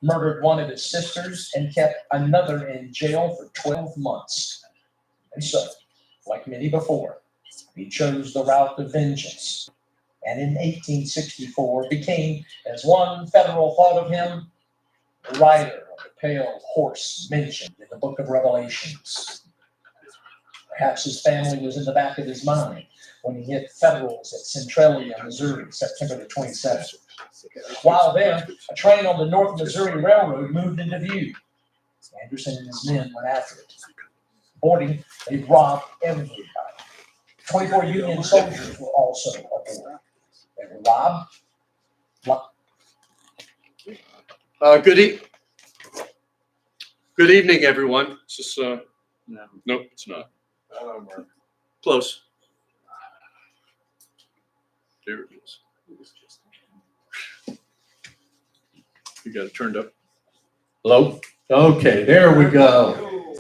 murdered one of his sisters, and kept another in jail for 12 months. And so, like many before, he chose the route of vengeance, and in 1864 became, as one federal thought of him, the rider of the pale horse mentioned in the book of Revelations. Perhaps his family was in the back of his mind when he hit Federals at Centralia, Missouri, September the 27th. While there, a train on the North Missouri Railroad moved into view. Anderson and his men went after it. Boarding, they robbed everybody. 24 Union soldiers were also aboard. They were robbed. Good evening, everyone. Is this, no, it's not. Close. There it is. You got it turned up. Hello? Okay, there we go.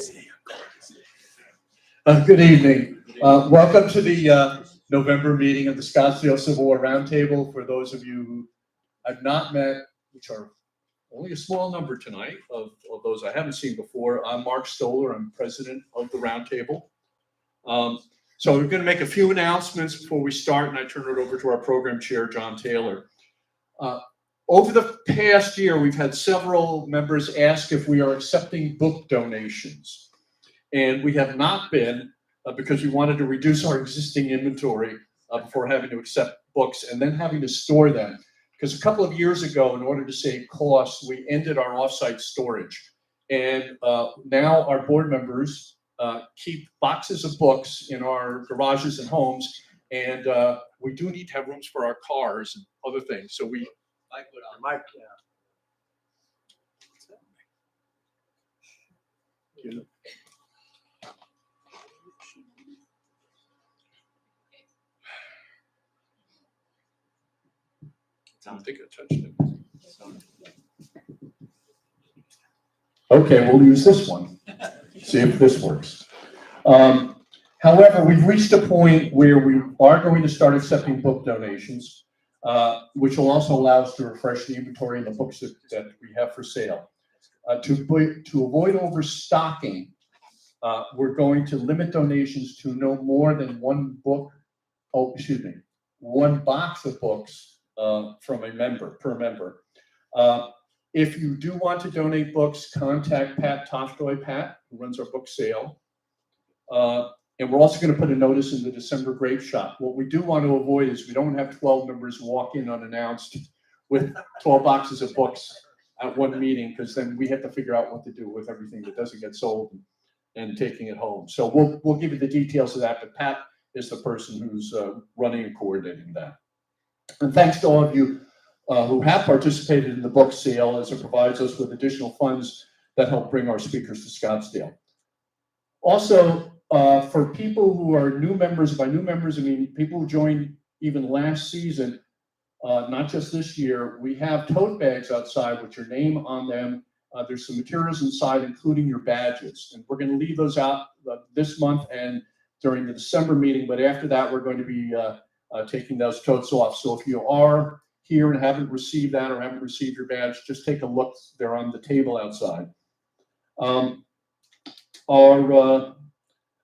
Good evening. Welcome to the November meeting of the Scottsdale Civil War Roundtable. For those of you who I've not met, which are only a small number tonight of those I haven't seen before, I'm Mark Stoller. I'm president of the Roundtable. So we're going to make a few announcements before we start, and I turn it over to our program chair, John Taylor. Over the past year, we've had several members ask if we are accepting book donations. And we have not been because we wanted to reduce our existing inventory before having to accept books and then having to store them. Because a couple of years ago, in order to save costs, we ended our offsite storage. And now our board members keep boxes of books in our garages and homes. And we do need to have rooms for our cars and other things. So we Mike, yeah. I don't think I touched it. Okay, we'll use this one. See if this works. However, we've reached a point where we are going to start accepting book donations, which will also allow us to refresh the inventory and the books that we have for sale. To avoid overstocking, we're going to limit donations to no more than one box of books from a member, per member. If you do want to donate books, contact Pat Toftoy, who runs our book sale. And we're also going to put a notice in the December grape shop. What we do want to avoid is we don't have 12 members walk in unannounced with 12 boxes of books at one meeting, because then we have to figure out what to do with everything that doesn't get sold and taking it home. So we'll give you the details of that, but Pat is the person who's running and coordinating that. And thanks to all of you who have participated in the book sale, as it provides us with additional funds that help bring our speakers to Scottsdale. Also, for people who are new members, by new members, I mean people who joined even last season, not just this year, we have tote bags outside with your name on them. There's some materials inside, including your badges. And we're going to leave those out this month and during the December meeting, but after that, we're going to be taking those totes off. So if you are here and haven't received that or haven't received your badge, just take a look. They're on the table outside. I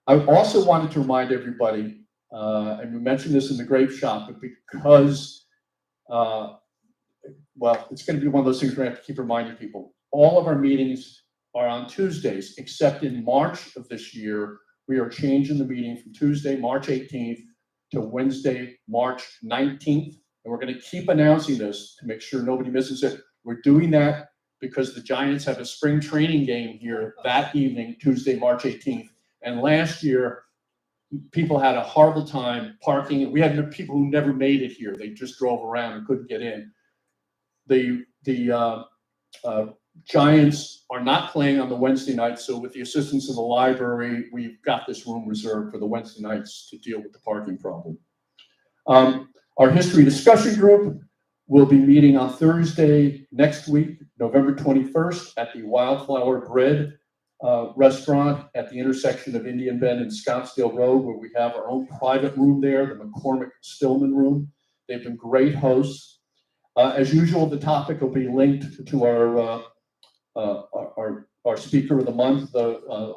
also wanted to remind everybody, and we mentioned this in the grape shop, but because, well, it's going to be one of those things we have to keep reminding people. All of our meetings are on Tuesdays, except in March of this year, we are changing the meeting from Tuesday, March 18th to Wednesday, March 19th. And we're going to keep announcing this to make sure nobody misses it. We're doing that because the Giants have a spring training game here that evening, Tuesday, March 18th. And last year, people had a horrible time parking. We had people who never made it here. They just drove around and couldn't get in. The Giants are not playing on the Wednesday night, so with the assistance of the library, we've got this room reserved for the Wednesday nights to deal with the parking problem. Our history discussion group will be meeting on Thursday next week, November 21st, at the Wildflower Bread restaurant at the intersection of Indian Bend and Scottsdale Road, where we have our own private room there, the McCormick Stillman Room. They've been great hosts. As usual, the topic will be linked to our our speaker of the month,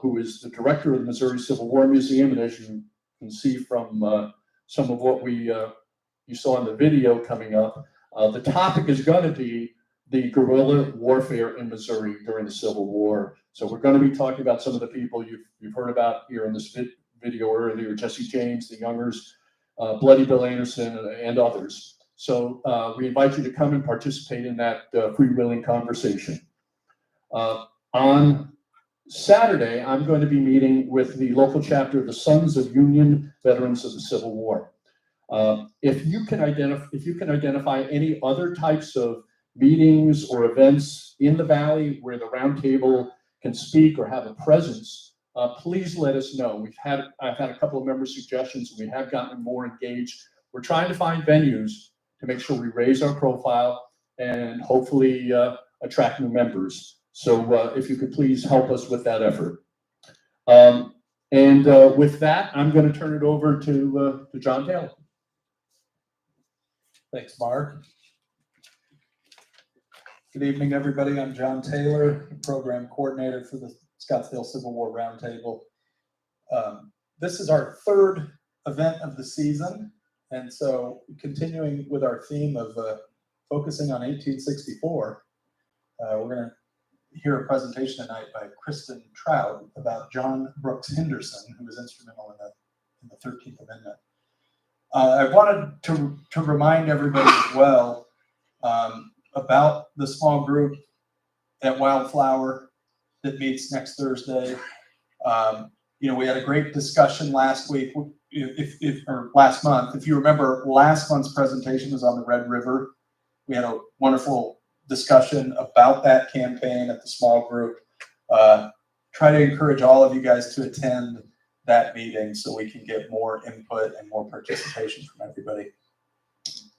who is the director of the Missouri Civil War Museum. And as you can see from some of what you saw in the video coming up, the topic is going to be the guerrilla warfare in Missouri during the Civil War. So we're going to be talking about some of the people you've heard about here in this video earlier: Jesse James, the Youngers, Bloody Bill Anderson, and others. So we invite you to come and participate in that freewheeling conversation. On Saturday, I'm going to be meeting with the local chapter of the Sons of Union Veterans of the Civil War. If you can identify any other types of meetings or events in the Valley where the Roundtable can speak or have a presence, please let us know. I've had a couple of member suggestions, and we have gotten more engaged. We're trying to find venues to make sure we raise our profile and hopefully attract new members. So if you could please help us with that effort. With that, I'm going to turn it over to John Taylor. Thanks, Mark. Good evening, everybody. I'm John Taylor, Program Coordinator for the Scottsdale Civil War Roundtable. This is our third event of the season, and so continuing with our theme of focusing on 1864, we're going to hear a presentation tonight by Kristen Trout about John Brooks Henderson, who was instrumental in the 13th Amendment. I wanted to remind everybody as well about the small group at Wildflower that meets next Thursday. We had a great discussion last week, or last month. If you remember, last month's presentation was on the Red River. We had a wonderful discussion about that campaign at the small group. Try to encourage all of you guys to attend that meeting so we can get more input and more participation from everybody.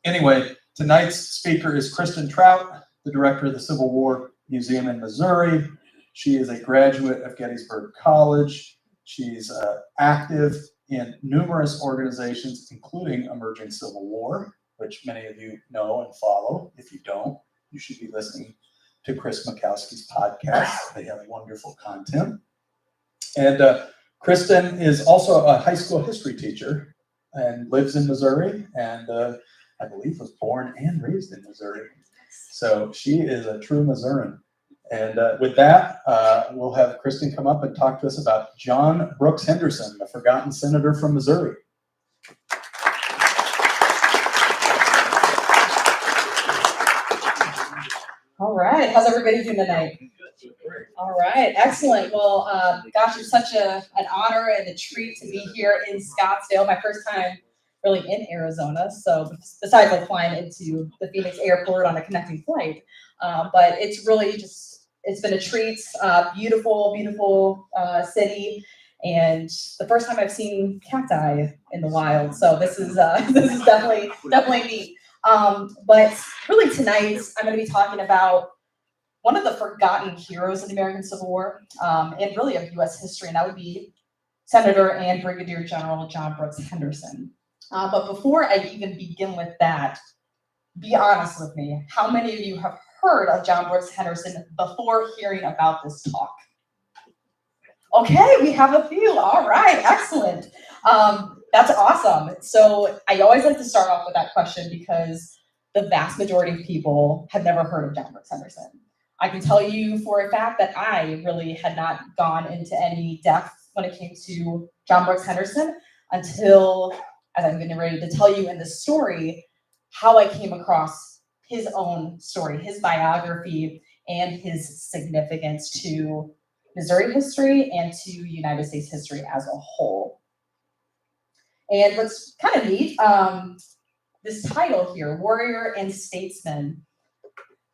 Anyway, tonight's speaker is Kristen Trout, the director of the Civil War Museum in Missouri. She is a graduate of Gettysburg College. She's active in numerous organizations, including Emerging Civil War, which many of you know and follow. If you don't, you should be listening to Chris Makowski's podcast. They have wonderful content. And Kristen is also a high school history teacher and lives in Missouri, and I believe was born and raised in Missouri. So she is a true Missourian. And with that, we'll have Kristen come up and talk to us about John Brooks Henderson, the forgotten senator from Missouri. All right, how's everybody doing tonight? All right, excellent. Well, gosh, it's such an honor and a treat to be here in Scottsdale. My first time really in Arizona. So besides like flying into the Phoenix airport on a connecting flight, but it's really it's been a treat. Beautiful, beautiful city, and the first time I've seen cacti in the wild. So this is definitely neat. But really tonight, I'm going to be talking about one of the forgotten heroes in the American Civil War, and really of U.S. history, and that would be Senator and Brigadier General John Brooks Henderson. But before I even begin with that, be honest with me. How many of you have heard of John Brooks Henderson before hearing about this talk? Okay, we have a few. All right, excellent. That's awesome. So I always like to start off with that question because the vast majority of people have never heard of John Brooks Henderson. I can tell you for a fact that I really had not gone into any depth when it came to John Brooks Henderson until, as I'm getting ready to tell you in the story, how I came across his own story, his biography, and his significance to Missouri history and to United States history as a whole. And what's kind of neat, this title here, Warrior and Statesman,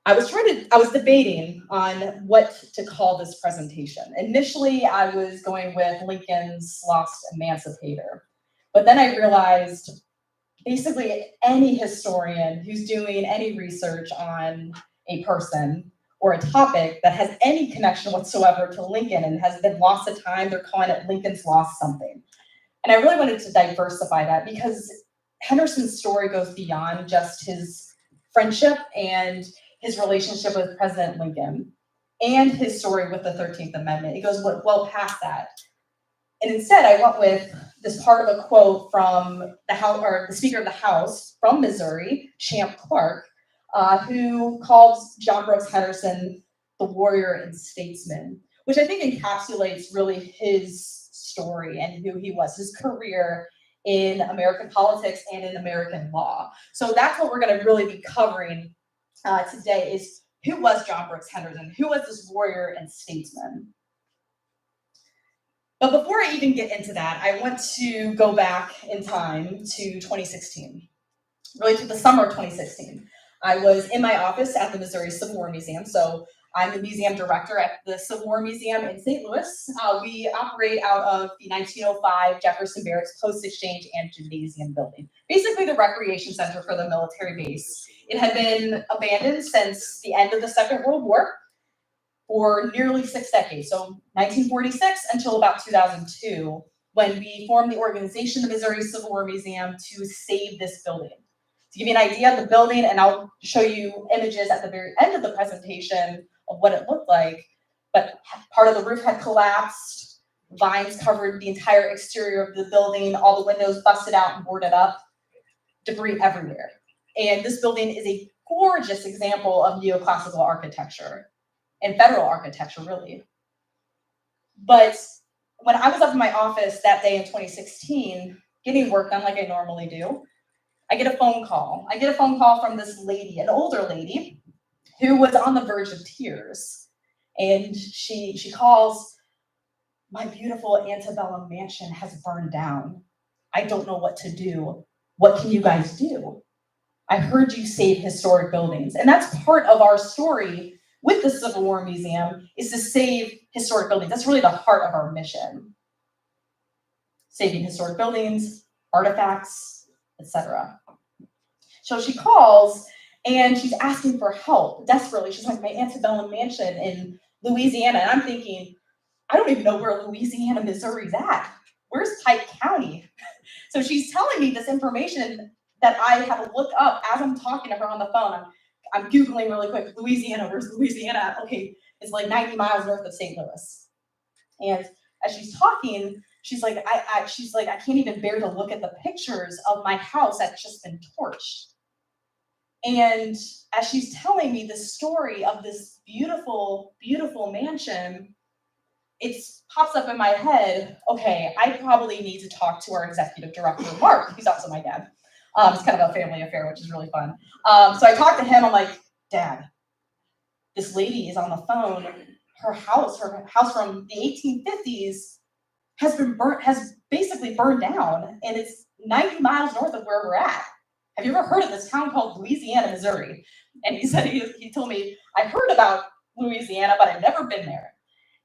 I was debating on what to call this presentation. Initially, I was going with Lincoln's Lost Emancipator, but then I realized basically any historian who's doing any research on a person or a topic that has any connection whatsoever to Lincoln and has been lost to time, they're calling it Lincoln's Lost Something. And I really wanted to diversify that because Henderson's story goes beyond just his friendship and his relationship with President Lincoln. and his story with the 13th Amendment. It goes well past that. And instead, I went with this part of a quote from the House, or the Speaker of the House from Missouri, Champ Clark, who calls John Brooks Henderson the warrior and statesman, which I think encapsulates really his story and who he was, his career in American politics and in American law. So that's what we're going to really be covering today is who was John Brooks Henderson? Who was this warrior and statesman? But before I even get into that, I want to go back in time to 2016, really to the summer of 2016. I was in my office at the Missouri Civil War Museum. So I'm the museum director at the Civil War Museum in St. Louis. We operate out of the 1905 Jefferson Barracks Post Exchange and Gymnasium building, basically the recreation center for the military base. It had been abandoned since the end of the Second World War for nearly 6 decades, so 1946 until about 2002, when we formed the organization, the Missouri Civil War Museum, to save this building. To give you an idea of the building, and I'll show you images at the very end of the presentation of what it looked like, but part of the roof had collapsed, vines covered the entire exterior of the building, all the windows busted out and boarded up, debris everywhere. And this building is a gorgeous example of neoclassical architecture and federal architecture, really. But when I was up in my office that day in 2016, getting work done like I normally do, I get a phone call. I get a phone call from this lady, an older lady, who was on the verge of tears. And she calls, "My beautiful antebellum mansion has burned down. I don't know what to do. What can you guys do? I heard you save historic buildings." And that's part of our story with the Civil War Museum, is to save historic buildings. That's really the heart of our mission. Saving historic buildings, artifacts, etc. So she calls and she's asking for help desperately. She's like, "My antebellum mansion in Louisiana." And I'm thinking, I don't even know where Louisiana, Missouri is at. Where's Pike County? So she's telling me this information that I have to look up as I'm talking to her on the phone. I'm Googling really quick, Louisiana, where's Louisiana? Okay, it's like 90 miles north of St. Louis. And as she's talking, she's like, I can't even bear to look at the pictures of my house that's just been torched. And as she's telling me the story of this beautiful, beautiful mansion, it pops up in my head, okay, I probably need to talk to our executive director, Mark, who's also my dad. It's kind of a family affair, which is really fun. So I talked to him. I'm like, "Dad, this lady is on the phone. Her house from the 1850s has basically burned down, and it's 90 miles north of where we're at. Have you ever heard of this town called Louisiana, Missouri?" And he said, he told me, "I heard about Louisiana, but I've never been there."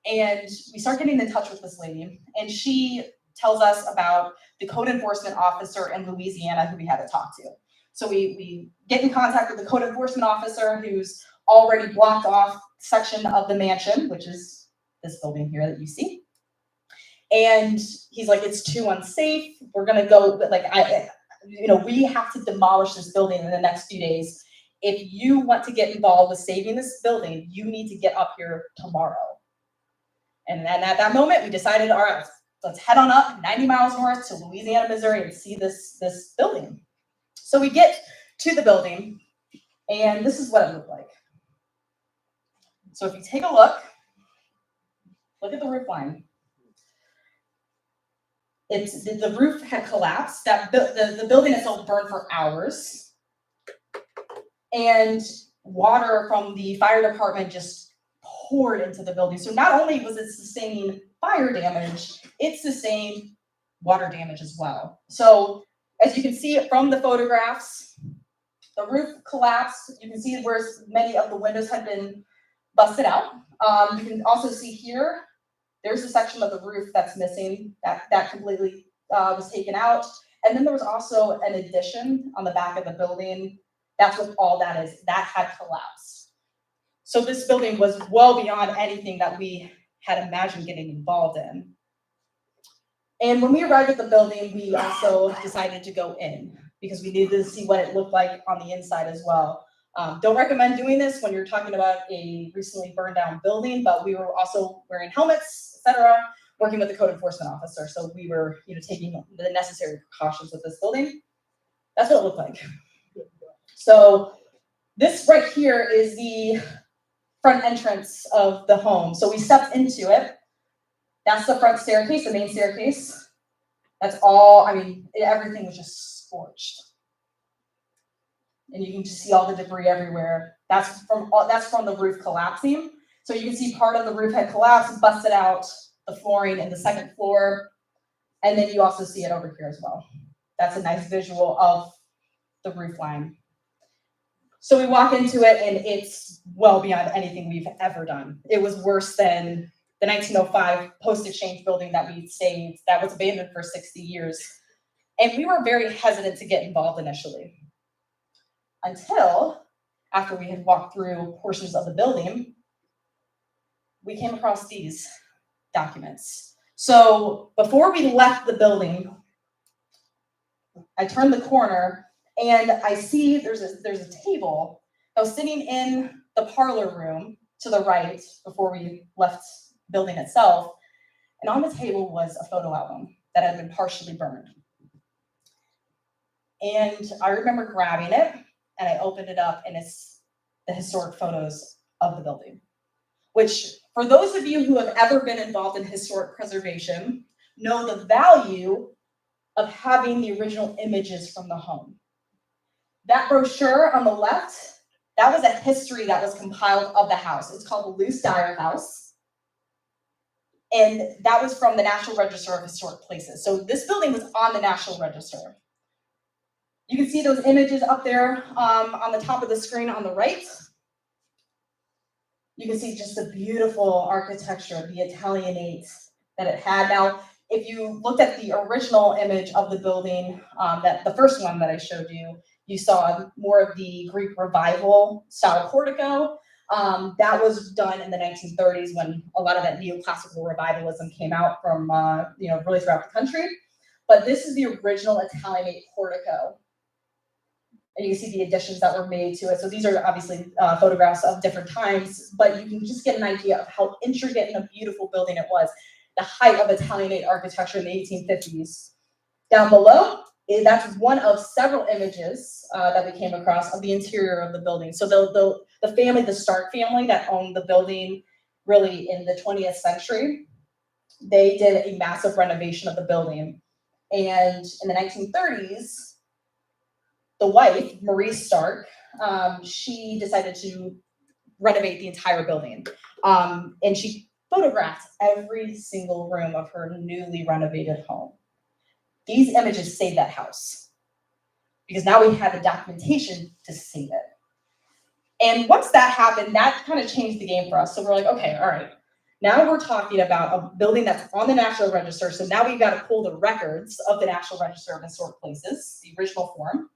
And we start getting in touch with this lady, and she tells us about the code enforcement officer in Louisiana who we had to talk to. So we get in contact with the code enforcement officer, who's already blocked off section of the mansion, which is this building here that you see. And he's like, "It's too unsafe. We're gonna go, we have to demolish this building in the next few days. If you want to get involved with saving this building, you need to get up here tomorrow." And then at that moment, we decided, all right, let's head on up 90 miles north to Louisiana, Missouri, and see this building. So we get to the building, and this is what it looked like. So if you take a look at the roof line. The roof had collapsed. The building itself burned for hours, and water from the fire department just poured into the building. So not only was it sustaining fire damage, it sustained water damage as well. So as you can see it from the photographs, the roof collapsed. You can see where many of the windows had been busted out. You can also see here, there's a section of the roof that's missing, that completely was taken out. And then there was also an addition on the back of the building. That's what all that is. That had collapsed. So this building was well beyond anything that we had imagined getting involved in. And when we arrived at the building, we also decided to go in because we needed to see what it looked like on the inside as well. Don't recommend doing this when you're talking about a recently burned down building, but we were also wearing helmets, etc., working with the code enforcement officer. So we were, taking the necessary precautions with this building. That's what it looked like. So this right here is the front entrance of the home. So we stepped into it. That's the front staircase, the main staircase. That's all, everything was just scorched. And you can just see all the debris everywhere. That's from the roof collapsing. So you can see part of the roof had collapsed, busted out the flooring in the second floor. And then you also see it over here as well. That's a nice visual of the roof line. So we walk into it and it's well beyond anything we've ever done. It was worse than the 1905 Post Exchange building that we saved that was abandoned for 60 years. And we were very hesitant to get involved initially, until after we had walked through portions of the building, we came across these documents. So before we left the building, I turned the corner and I see there's a table that was sitting in the parlor room to the right before we left the building itself. And on the table was a photo album that had been partially burned. And I remember grabbing it and I opened it up, and it's the historic photos of the building, which for those of you who have ever been involved in historic preservation know the value of having the original images from the home. That brochure on the left, that was a history that was compiled of the house. It's called the Luce Dyer House. And that was from the National Register of Historic Places. So this building was on the National Register. You can see those images up there on the top of the screen on the right. You can see just the beautiful architecture, the Italianate that it had. Now, if you looked at the original image of the building, that the first one that I showed you, you saw more of the Greek Revival style portico. That was done in the 1930s when a lot of that neoclassical revivalism came out from, really throughout the country. But this is the original Italianate portico. And you can see the additions that were made to it. So these are obviously photographs of different times, but you can just get an idea of how intricate and a beautiful building it was. The height of Italianate architecture in the 1850s. Down below, that's one of several images that we came across of the interior of the building. So the family, the Stark family that owned the building really in the 20th century, they did a massive renovation of the building. And in the 1930s, the wife, Marie Stark, she decided to renovate the entire building. And she photographed every single room of her newly renovated home. These images saved that house because now we had the documentation to save it. And once that happened, that kind of changed the game for us. So we're like, okay, all right, now we're talking about a building that's on the National Register. So now we've got to pull the records of the National Register of Historic Places, the original form.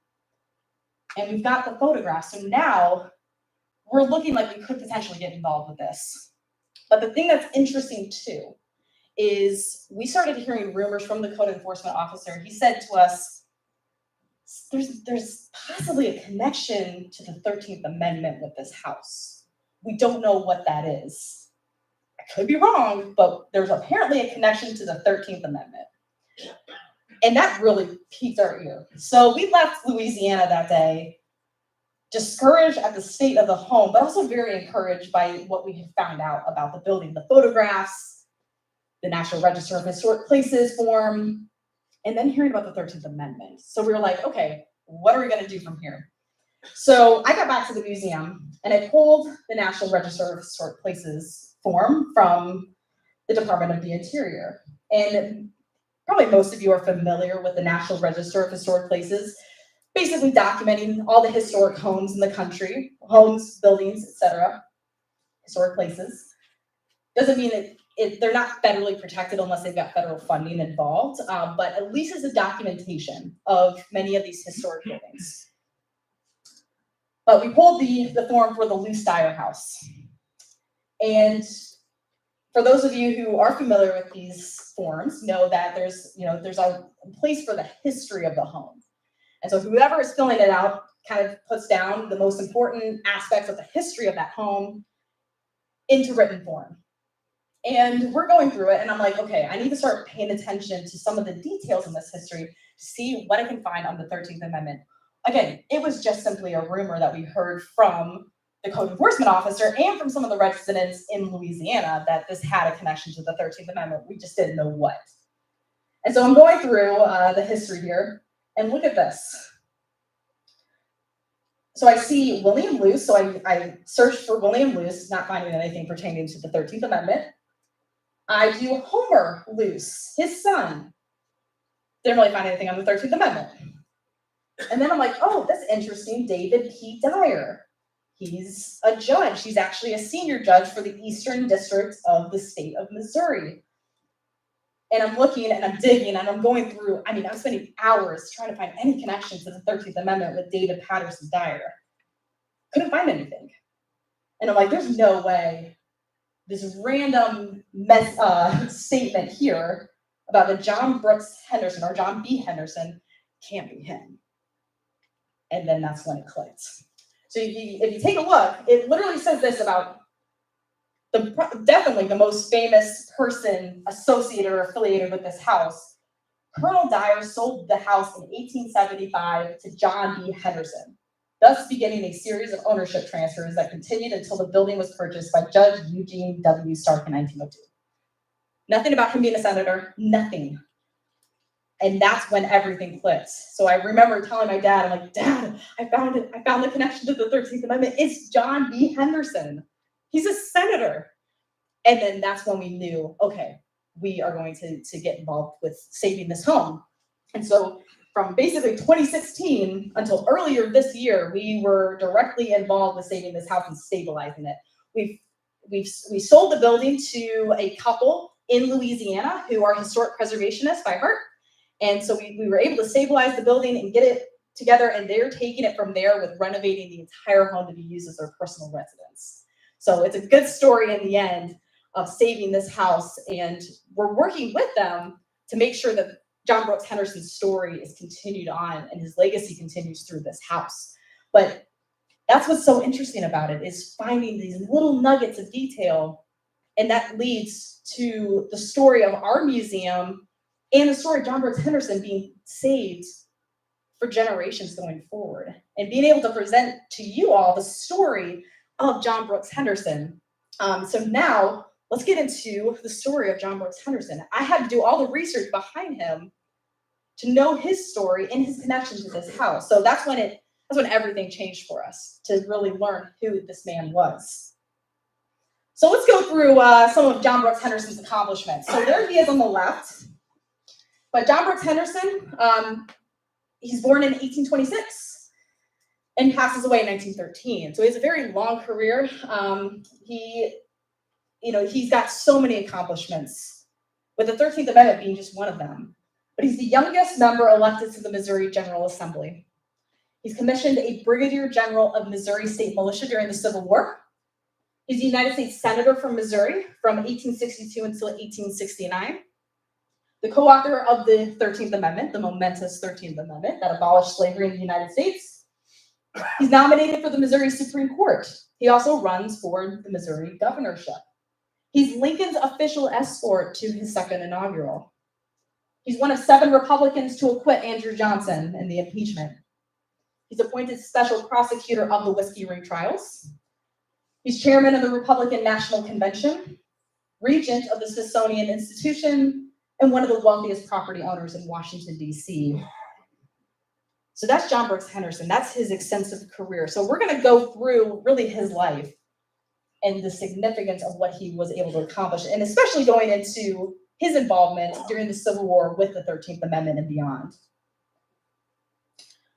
And we've got the photographs. So now we're looking like we could potentially get involved with this. But the thing that's interesting too is we started hearing rumors from the code enforcement officer. He said to us, there's possibly a connection to the 13th Amendment with this house. We don't know what that is. I could be wrong, but there's apparently a connection to the 13th Amendment. And that really piqued our ear. So we left Louisiana that day, discouraged at the state of the home, but also very encouraged by what we had found out about the building, the photographs, the National Register of Historic Places form, and then hearing about the 13th Amendment. So we were like, okay, what are we going to do from here? So I got back to the museum and I pulled the National Register of Historic Places form from the Department of the Interior. And probably most of you are familiar with the National Register of Historic Places, basically documenting all the historic homes in the country, homes, buildings, etc., historic places. Doesn't mean they're not federally protected unless they've got federal funding involved, but at least it's a documentation of many of these historic buildings. But we pulled the form for the Luce Dyer House. And for those of you who are familiar with these forms, know that there's a place for the history of the home. And so whoever is filling it out kind of puts down the most important aspects of the history of that home into written form. And we're going through it, and I'm like, okay, I need to start paying attention to some of the details in this history to see what I can find on the 13th Amendment. Again, it was just simply a rumor that we heard from the code enforcement officer and from some of the residents in Louisiana that this had a connection to the 13th Amendment. We just didn't know what. And so I'm going through the history here, and look at this. So I see William Luce, so I searched for William Luce, not finding anything pertaining to the 13th Amendment. I do Homer Luce, his son. Didn't really find anything on the 13th Amendment. And then I'm like, oh, that's interesting, David P. Dyer. He's a judge. He's actually a senior judge for the Eastern District of the state of Missouri. And I'm looking and I'm digging and I'm going through, I'm spending hours trying to find any connection to the 13th Amendment with David Patterson Dyer. Couldn't find anything. And I'm like, there's no way this random statement here about the John Brooks Henderson or John B. Henderson can't be him. And then that's when it clicked. So if you take a look, it literally says this about definitely the most famous person associated or affiliated with this house. Colonel Dyer sold the house in 1875 to John B. Henderson, thus beginning a series of ownership transfers that continued until the building was purchased by Judge Eugene W. Stark in 1902. Nothing about him being a senator, nothing. And that's when everything clicks. So I remember telling my dad, I'm like, Dad, I found it. I found the connection to the 13th Amendment. It's John B. Henderson. He's a senator. And then that's when we knew, okay, we are going to get involved with saving this home. And so from basically 2016 until earlier this year, we were directly involved with saving this house and stabilizing it. We sold the building to a couple in Louisiana who are historic preservationists by heart. And so we were able to stabilize the building and get it together, and they're taking it from there with renovating the entire home to be used as their personal residence. So it's a good story in the end of saving this house, and we're working with them to make sure that John Brooks Henderson's story is continued on and his legacy continues through this house. But that's what's so interesting about it, is finding these little nuggets of detail, and that leads to the story of our museum and the story of John Brooks Henderson being saved for generations going forward, and being able to present to you all the story of John Brooks Henderson. So now let's get into the story of John Brooks Henderson. I had to do all the research behind him to know his story and his connection to this house. So that's when everything changed for us, to really learn who this man was. So let's go through some of John Brooks Henderson's accomplishments. So there he is on the left. But John Brooks Henderson, he's born in 1826 and passes away in 1913. So he has a very long career. He's got so many accomplishments, with the 13th Amendment being just one of them. But he's the youngest member elected to the Missouri General Assembly. He's commissioned a brigadier general of Missouri State Militia during the Civil War. He's a United States Senator from Missouri from 1862 until 1869. The co-author of the 13th Amendment, the momentous 13th Amendment that abolished slavery in the United States. He's nominated for the Missouri Supreme Court. He also runs for the Missouri governorship. He's Lincoln's official escort to his second inaugural. He's one of 7 Republicans to acquit Andrew Johnson in the impeachment. He's appointed special prosecutor of the Whiskey Ring trials. He's chairman of the Republican National Convention, regent of the Smithsonian Institution, and one of the wealthiest property owners in Washington, D.C. So that's John Brooks Henderson. That's his extensive career. So we're going to go through really his life and the significance of what he was able to accomplish, and especially going into his involvement during the Civil War with the 13th Amendment and beyond.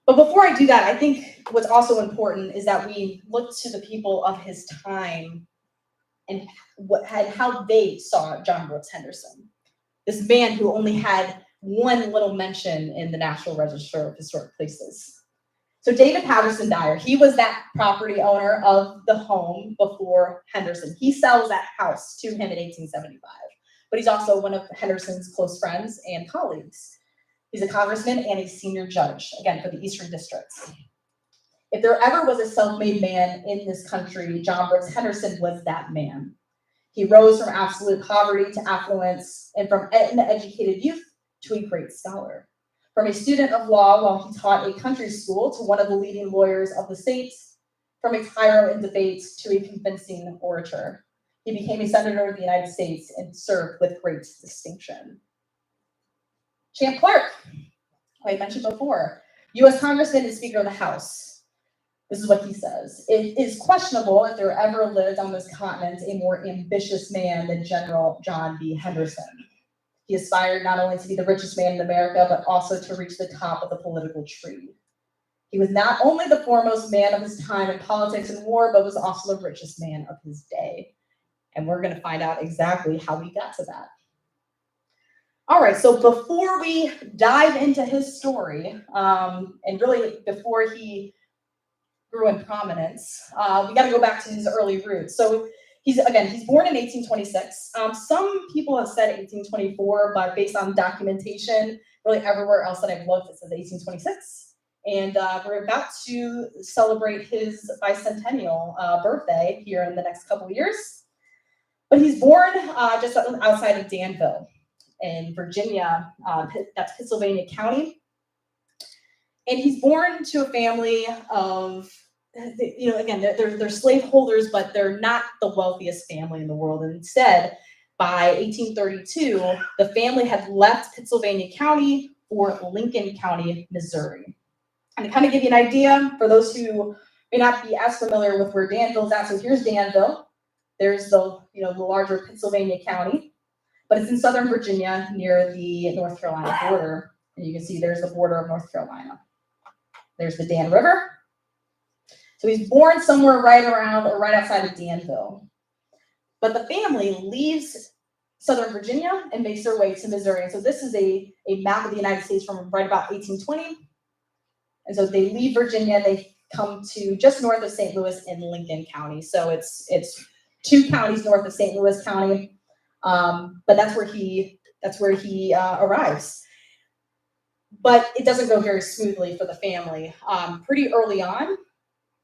But before I do that, I think what's also important is that we look to the people of his time and how they saw John Brooks Henderson. This man who only had one little mention in the National Register of Historic Places. So David Patterson Dyer, he was that property owner of the home before Henderson. He sells that house to him in 1875, but he's also one of Henderson's close friends and colleagues. He's a congressman and a senior judge, again, for the Eastern Districts. If there ever was a self-made man in this country, John Brooks Henderson was that man. He rose from absolute poverty to affluence, and from an educated youth to a great scholar. From a student of law while he taught a country school to one of the leading lawyers of the state, from a tyro in debates to a convincing orator. He became a senator of the United States and served with great distinction. Champ Clark, who I mentioned before, U.S. Congressman and Speaker of the House. This is what he says. It is questionable if there ever lived on this continent a more ambitious man than General John B. Henderson. He aspired not only to be the richest man in America, but also to reach the top of the political tree. He was not only the foremost man of his time in politics and war, but was also the richest man of his day. And we're going to find out exactly how he got to that. All right, so before we dive into his story, and really before he grew in prominence, we got to go back to his early roots. So he's born in 1826. Some people have said 1824, but based on documentation, really everywhere else that I've looked, it says 1826. And we're about to celebrate his bicentennial birthday here in the next couple of years. But he's born just outside of Danville in Virginia, that's Pennsylvania County. And he's born to a family of, again, they're slaveholders, but they're not the wealthiest family in the world. And instead, by 1832, the family had left Pennsylvania County for Lincoln County, Missouri. And to kind of give you an idea, for those who may not be as familiar with where Danville's at, so here's Danville. There's the larger Pennsylvania County, but it's in southern Virginia near the North Carolina border. And you can see there's the border of North Carolina. There's the Dan River. So he's born somewhere right around or right outside of Danville. But the family leaves southern Virginia and makes their way to Missouri. And so this is a map of the United States from right about 1820. And so they leave Virginia and they come to just north of St. Louis in Lincoln County. So it's 2 counties north of St. Louis County, but that's where he arrives. But it doesn't go very smoothly for the family. Pretty early on,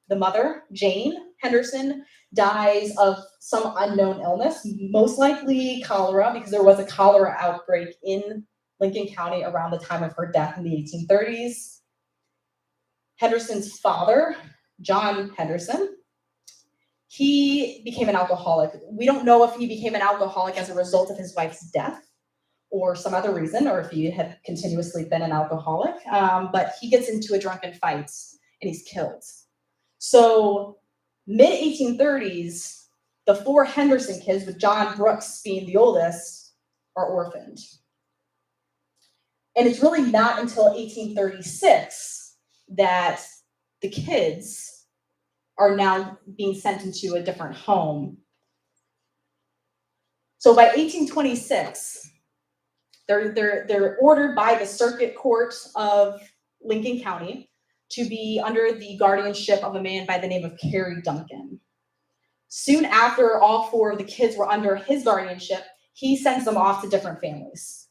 the mother, Jane Henderson, dies of some unknown illness, most likely cholera, because there was a cholera outbreak in Lincoln County around the time of her death in the 1830s. Henderson's father, John Henderson, he became an alcoholic. We don't know if he became an alcoholic as a result of his wife's death or some other reason, or if he had continuously been an alcoholic, but he gets into a drunken fight and he's killed. So mid-1830s, the 4 Henderson kids, with John Brooks being the oldest, are orphaned. And it's really not until 1836 that the kids are now being sent into a different home. So by 1826, they're ordered by the Circuit Court of Lincoln County to be under the guardianship of a man by the name of Carey Duncan. Soon after all 4 of the kids were under his guardianship, he sends them off to different families.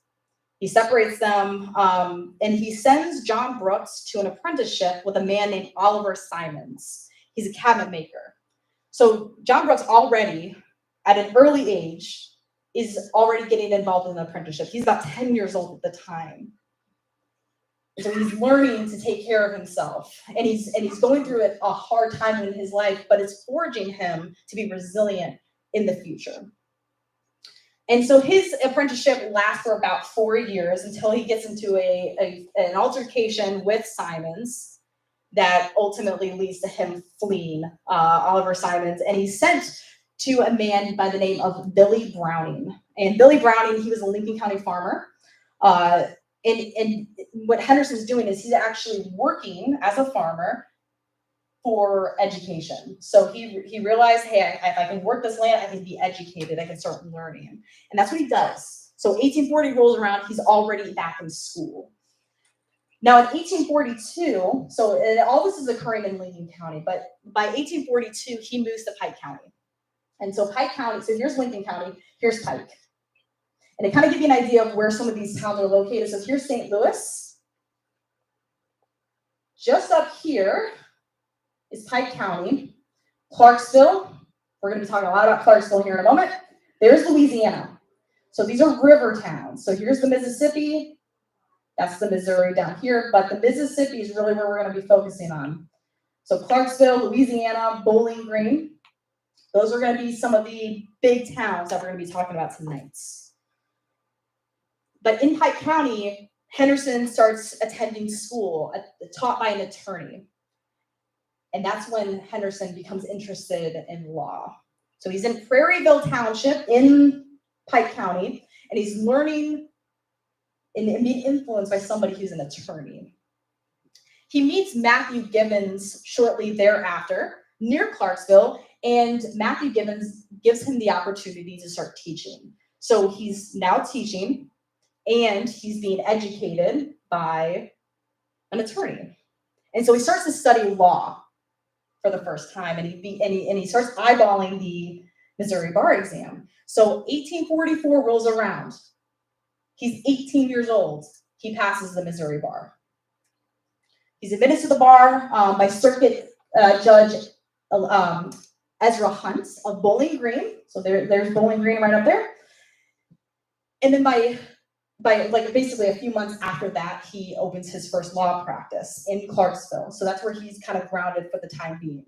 He separates them, and he sends John Brooks to an apprenticeship with a man named Oliver Simons. He's a cabinet maker. So John Brooks already, at an early age, is already getting involved in the apprenticeship. He's about 10 years old at the time. So he's learning to take care of himself. And he's going through a hard time in his life, but it's forging him to be resilient in the future. And so his apprenticeship lasts for about 4 years until he gets into an altercation with Simons that ultimately leads to him fleeing Oliver Simons. And he's sent to a man by the name of Billy Browning. And Billy Browning, he was a Lincoln County farmer. And what Henderson's doing is he's actually working as a farmer for education. So he realized, hey, if I can work this land, I can be educated, I can start learning. And that's what he does. So 1840 rolls around, he's already back in school. Now in 1842, so all this is occurring in Lincoln County, but by 1842, he moves to Pike County. And so Pike County, so here's Lincoln County, here's Pike. And it kind of gives you an idea of where some of these towns are located. So here's St. Louis. Just up here is Pike County. Clarksville, we're going to be talking a lot about Clarksville here in a moment. There's Louisiana. So these are river towns. So here's the Mississippi. That's the Missouri down here. But the Mississippi is really where we're going to be focusing on. So Clarksville, Louisiana, Bowling Green. Those are going to be some of the big towns that we're going to be talking about tonight. But in Pike County, Henderson starts attending school taught by an attorney. And that's when Henderson becomes interested in law. So he's in Prairieville Township in Pike County, and he's learning and being influenced by somebody who's an attorney. He meets Matthew Gibbons shortly thereafter near Clarksville, and Matthew Gibbons gives him the opportunity to start teaching. So he's now teaching, and he's being educated by an attorney. And so he starts to study law for the first time, and he starts eyeballing the Missouri bar exam. So 1844 rolls around. He's 18 years old. He passes the Missouri bar. He's admitted to the bar by Circuit Judge Ezra Hunt of Bowling Green. So there's Bowling Green right up there. And then by like basically a few months after that, he opens his first law practice in Clarksville. So that's where he's kind of grounded for the time being.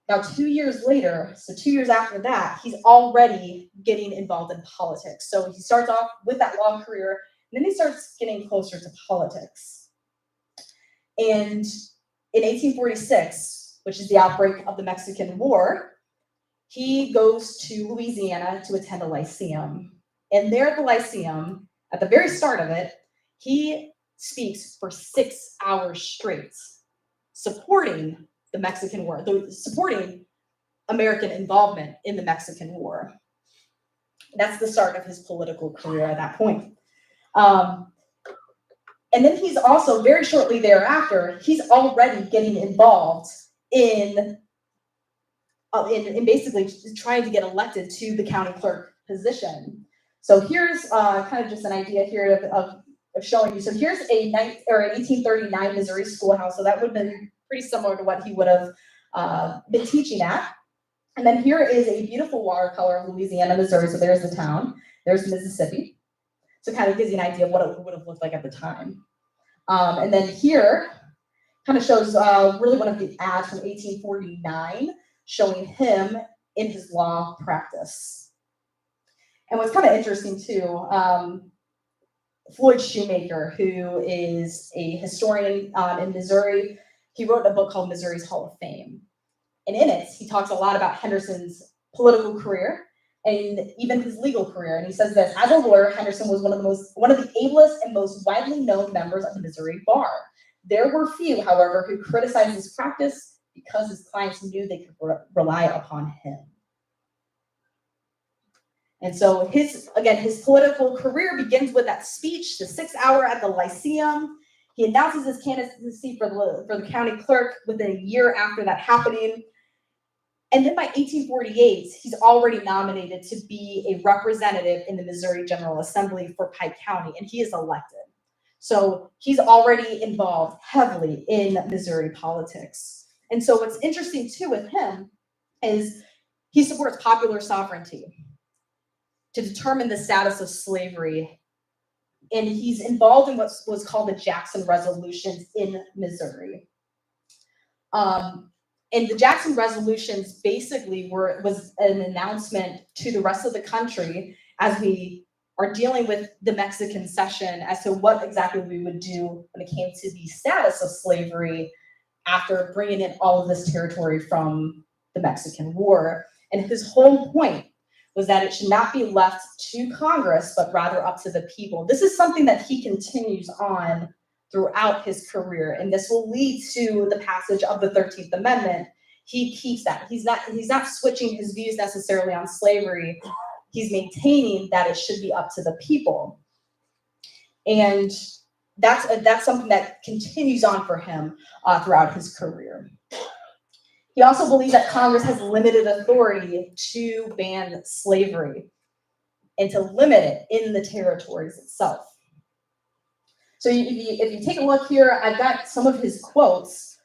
Now, 2 years later, so 2 years after that, he's already getting involved in politics. So he starts off with that law career, and then he starts getting closer to politics. And in 1846, which is the outbreak of the Mexican War, he goes to Louisiana to attend a lyceum. And there at the lyceum, at the very start of it, he speaks for 6 hours straight, supporting the Mexican War, supporting American involvement in the Mexican War. That's the start of his political career at that point. And then he's also, very shortly thereafter, he's already getting involved in basically basically to get elected to the county clerk position. So here's kind of just an idea here of showing you. So here's an 1839 Missouri schoolhouse. So that would have been pretty similar to what he would have been teaching at. And then here is a beautiful watercolor of Louisiana, Missouri. So there's the town. There's Mississippi. So it kind of gives you an idea of what it would have looked like at the time. And then here kind of shows really one of the ads from 1849 showing him in his law practice. And what's kind of interesting too, Floyd Shoemaker, who is a historian in Missouri, he wrote a book called Missouri's Hall of Fame. And in it, he talks a lot about Henderson's political career and even his legal career. And he says this: as a lawyer, Henderson was one of the ablest and most widely known members of the Missouri bar. There were few, however, who criticized his practice because his clients knew they could rely upon him. And so his political career begins with that speech, the 6 hour at the Lyceum. He announces his candidacy for the county clerk within a year after that happening. And then by 1848, he's already nominated to be a representative in the Missouri General Assembly for Pike County, and he is elected. So he's already involved heavily in Missouri politics. And so what's interesting too with him is he supports popular sovereignty to determine the status of slavery. And he's involved in what was called the Jackson Resolutions in Missouri. And the Jackson Resolutions basically was an announcement to the rest of the country as we are dealing with the Mexican cession as to what exactly we would do when it came to the status of slavery after bringing in all of this territory from the Mexican War. And his whole point was that it should not be left to Congress, but rather up to the people. This is something that he continues on throughout his career, and this will lead to the passage of the 13th Amendment. He keeps that. He's not switching his views necessarily on slavery. He's maintaining that it should be up to the people. And that's something that continues on for him throughout his career. He also believes that Congress has limited authority to ban slavery. and to limit it in the territories itself. So if you take a look here, I've got some of his quotes.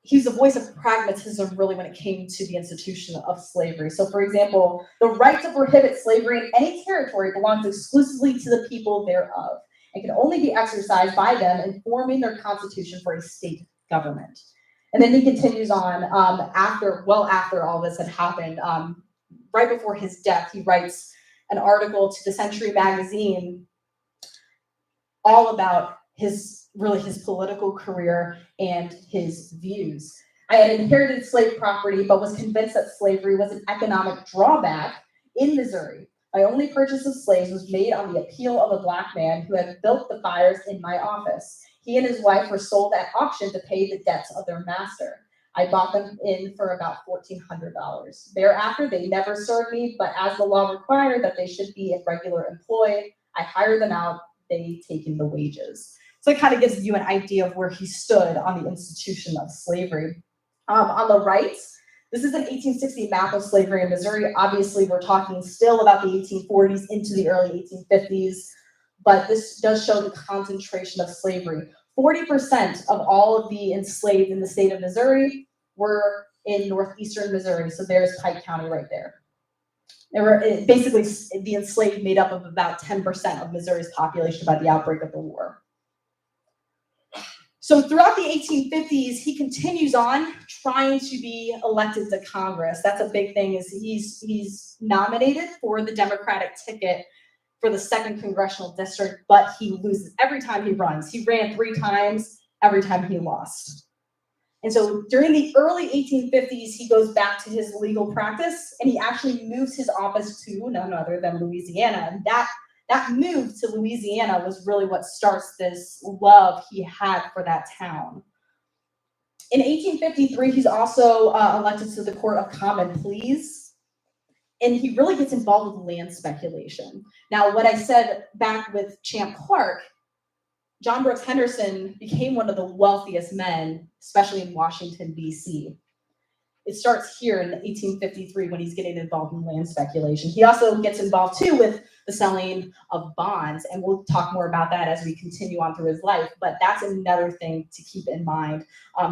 He's a voice of pragmatism, really, when it came to the institution of slavery. So, for example, the right to prohibit slavery in any territory belongs exclusively to the people thereof and can only be exercised by them in forming their constitution for a state government. And then he continues on after all this had happened, right before his death, he writes an article to the Century magazine all about his political career and his views. I had inherited slave property, but was convinced that slavery was an economic drawback in Missouri. My only purchase of slaves was made on the appeal of a Black man who had built the fires in my office. He and his wife were sold at auction to pay the debts of their master. I bought them in for about $1,400. Thereafter, they never served me, but as the law required that they should be in regular employ, I hired them out, they taken the wages. So it kind of gives you an idea of where he stood on the institution of slavery. On the right, this is an 1860 map of slavery in Missouri. Obviously, we're talking still about the 1840s into the early 1850s, but this does show the concentration of slavery. 40% of all of the enslaved in the state of Missouri were in northeastern Missouri, so there's Pike County right there. There were basically the enslaved made up of about 10% of Missouri's population by the outbreak of the war. So throughout the 1850s, he continues on trying to be elected to Congress. That's a big thing, is he's nominated for the Democratic ticket for the 2nd Congressional District, but he loses every time he runs. He ran 3 times, every time he lost. And so during the early 1850s, he goes back to his legal practice, and he actually moves his office to none other than Louisiana. And that move to Louisiana was really what starts this love he had for that town. In 1853, he's also elected to the Court of Common Pleas, and he really gets involved with land speculation. Now, what I said back with Champ Clark, John Brooks Henderson became one of the wealthiest men, especially in Washington, D.C. It starts here in 1853 when he's getting involved in land speculation. He also gets involved too with the selling of bonds, and we'll talk more about that as we continue on through his life, but that's another thing to keep in mind.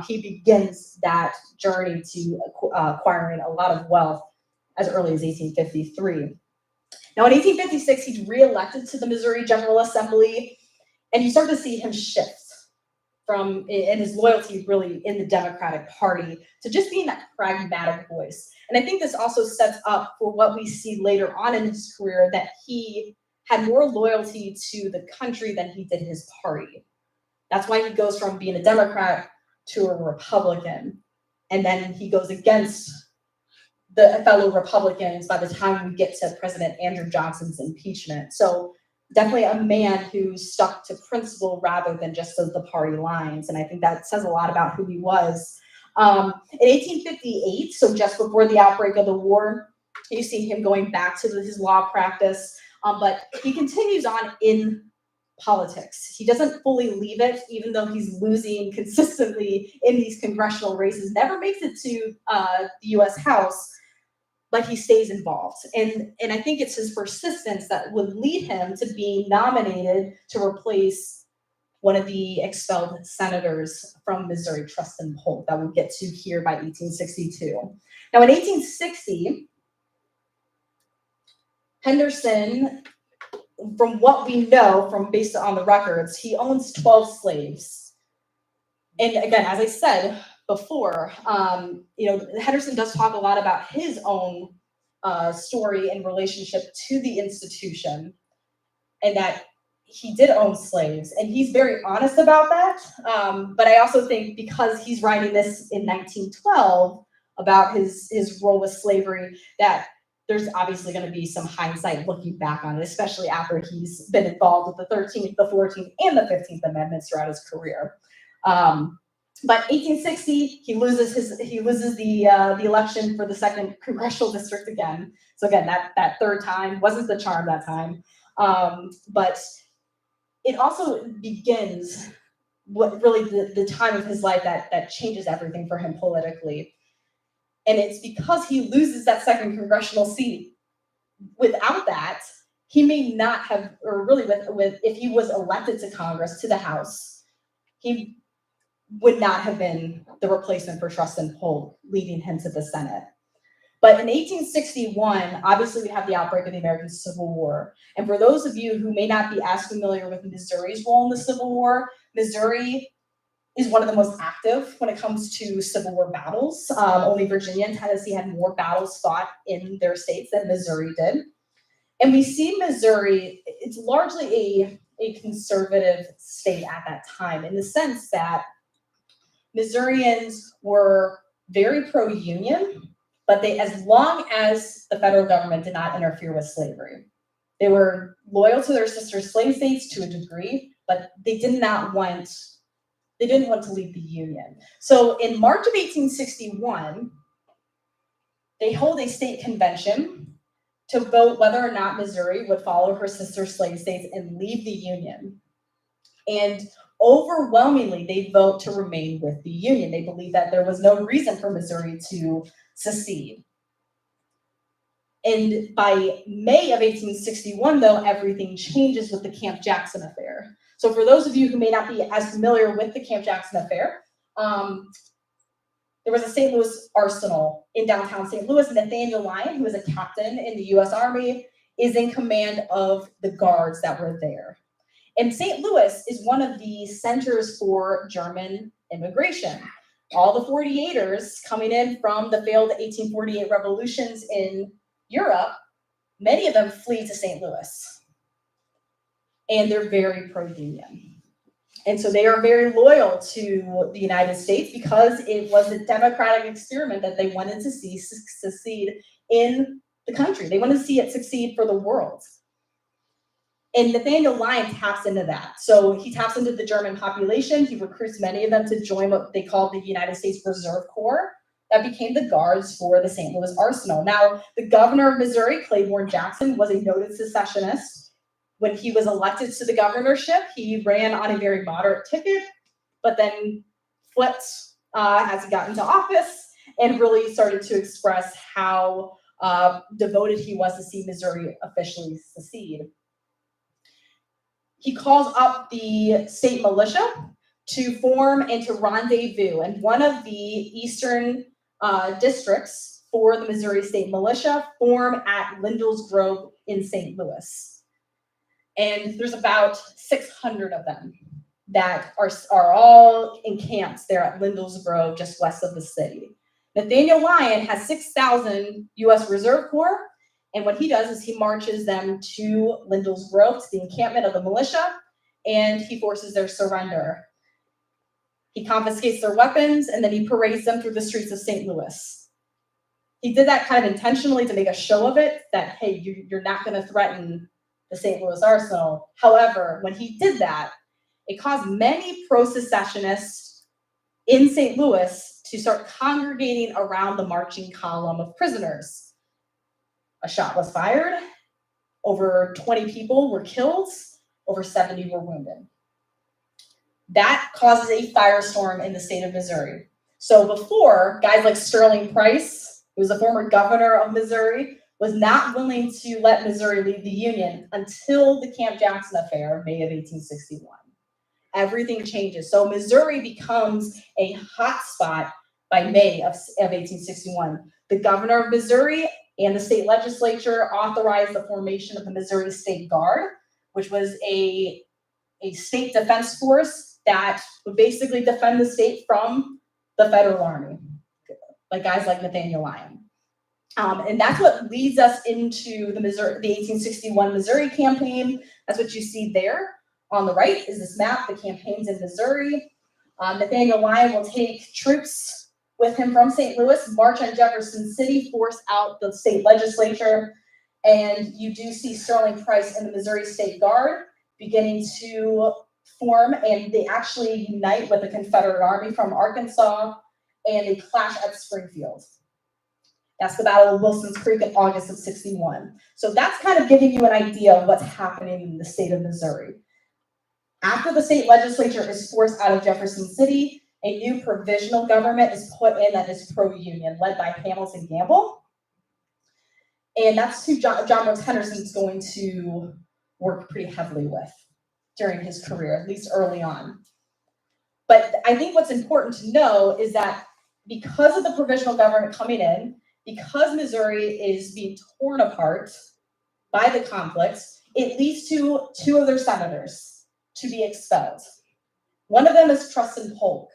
He begins that journey to acquiring a lot of wealth as early as 1853. Now in 1856, he's reelected to the Missouri General Assembly, and you start to see him shift from, and his loyalty really in the Democratic Party, to just being that pragmatic voice. And I think this also sets up for what we see later on in his career, that he had more loyalty to the country than he did his party. That's why he goes from being a Democrat to a Republican. And then he goes against the fellow Republicans by the time we get to President Andrew Johnson's impeachment. So definitely a man who stuck to principle rather than just the party lines. And I think that says a lot about who he was. In 1858, so just before the outbreak of the war, you see him going back to his law practice, but he continues on in politics. He doesn't fully leave it, even though he's losing consistently in these congressional races, never makes it to the U.S. House, but he stays involved. And I think it's his persistence that would lead him to being nominated to replace one of the expelled senators from Missouri, Kristen Pawlak, that we'll get to here by 1862. Now in 1860, Henderson, from what we know, from based on the records, he owns 12 slaves. And again, as I said before, Henderson does talk a lot about his own story in relationship to the institution, and that he did own slaves, and he's very honest about that. But I also think because he's writing this in 1912 about his role with slavery, that there's obviously going to be some hindsight looking back on it, especially after he's been involved with the 13th, the 14th, and the 15th Amendments throughout his career. But 1860, he loses the election for the 2nd Congressional District again. So again, that third time wasn't the charm that time. But it also begins what really the time of his life that changes everything for him politically. And it's because he loses that 2nd congressional seat. Without that, he may not have, or really with if he was elected to Congress, to the House, he would not have been the replacement for Kristen Pawlak, leading him to the Senate. But in 1861, obviously we have the outbreak of the American Civil War. And for those of you who may not be as familiar with Missouri's role in the Civil War, Missouri is one of the most active when it comes to Civil War battles. Only Virginia and Tennessee had more battles fought in their states than Missouri did. And we see Missouri, it's largely a conservative state at that time, in the sense that Missourians were very pro-union, but as long as the federal government did not interfere with slavery. They were loyal to their sister slave states to a degree, but they didn't want to leave the Union. So in March of 1861, they hold a state convention to vote whether or not Missouri would follow her sister slave states and leave the Union. And overwhelmingly, they vote to remain with the Union. They believe that there was no reason for Missouri to secede. And by May of 1861, though, everything changes with the Camp Jackson affair. So for those of you who may not be as familiar with the Camp Jackson affair, there was a St. Louis arsenal in downtown St. Louis. Nathaniel Lyon, who was a captain in the U.S. Army, is in command of the guards that were there. And St. Louis is one of the centers for German immigration. All the 48ers coming in from the failed 1848 revolutions in Europe, many of them flee to St. Louis. And they're very pro-union. And so they are very loyal to the United States because it was a democratic experiment that they wanted to see succeed in the country. They wanted to see it succeed for the world. And Nathaniel Lyon taps into that. So he taps into the German population. He recruits many of them to join what they called the United States Reserve Corps that became the guards for the St. Louis Arsenal. Now, the governor of Missouri, Claiborne Jackson, was a noted secessionist. When he was elected to the governorship, he ran on a very moderate ticket, but then flipped as he got into office and really started to express how devoted he was to see Missouri officially secede. He calls up the state militia to form and to rendezvous. And one of the eastern districts for the Missouri State Militia form at Lindell's Grove in St. Louis. And there's about 600 of them that are all encamped there at Lindell's Grove, just west of the city. Nathaniel Lyon has 6,000 U.S. Reserve Corps, and what he does is he marches them to Lindell's Grove, to the encampment of the militia, and he forces their surrender. He confiscates their weapons, and then he parades them through the streets of St. Louis. He did that kind of intentionally to make a show of it, that, hey, you're not going to threaten the St. Louis Arsenal. However, when he did that, it caused many pro-secessionists in St. Louis to start congregating around the marching column of prisoners. A shot was fired, over 20 people were killed, over 70 were wounded. That causes a firestorm in the state of Missouri. So before, guys like Sterling Price, who was a former governor of Missouri, was not willing to let Missouri leave the Union until the Camp Jackson affair of May of 1861. Everything changes. So Missouri becomes a hot spot by May of 1861. The governor of Missouri and the state legislature authorized the formation of the Missouri State Guard, which was a state defense force that would basically defend the state from the federal army, like guys like Nathaniel Lyon. And that's what leads us into the 1861 Missouri campaign. That's what you see there on the right is this map, the campaigns in Missouri. Nathaniel Lyon will take troops with him from St. Louis, march on Jefferson City, force out the state legislature, and you do see Sterling Price and the Missouri State Guard beginning to form, and they actually unite with the Confederate Army from Arkansas, and they clash at Springfield. That's the Battle of Wilson's Creek in August of 61. So that's kind of giving you an idea of what's happening in the state of Missouri. After the state legislature is forced out of Jefferson City, a new provisional government is put in that is pro-union, led by Hamilton Gamble. And that's who John Brooks Henderson is going to work pretty heavily with during his career, at least early on. But I think what's important to know is that because of the provisional government coming in, because Missouri is being torn apart by the conflicts, it leads to two of their senators to be expelled. One of them is Kristen Pawlak.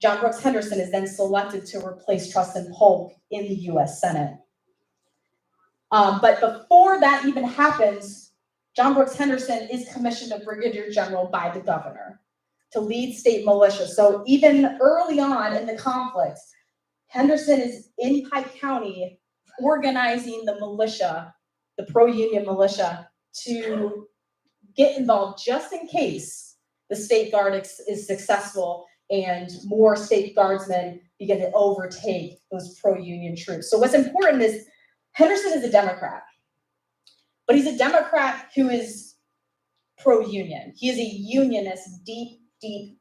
John Brooks Henderson is then selected to replace Kristen Pawlak in the U.S. Senate. But before that even happens, John Brooks Henderson is commissioned a brigadier general by the governor to lead state militia. So even early on in the conflict, Henderson is in Pike County organizing the militia, the pro-union militia, to get involved just in case the state guard is successful and more state guardsmen begin to overtake those pro-union troops. So what's important is Henderson is a Democrat, but he's a Democrat who is pro-union. He is a unionist deep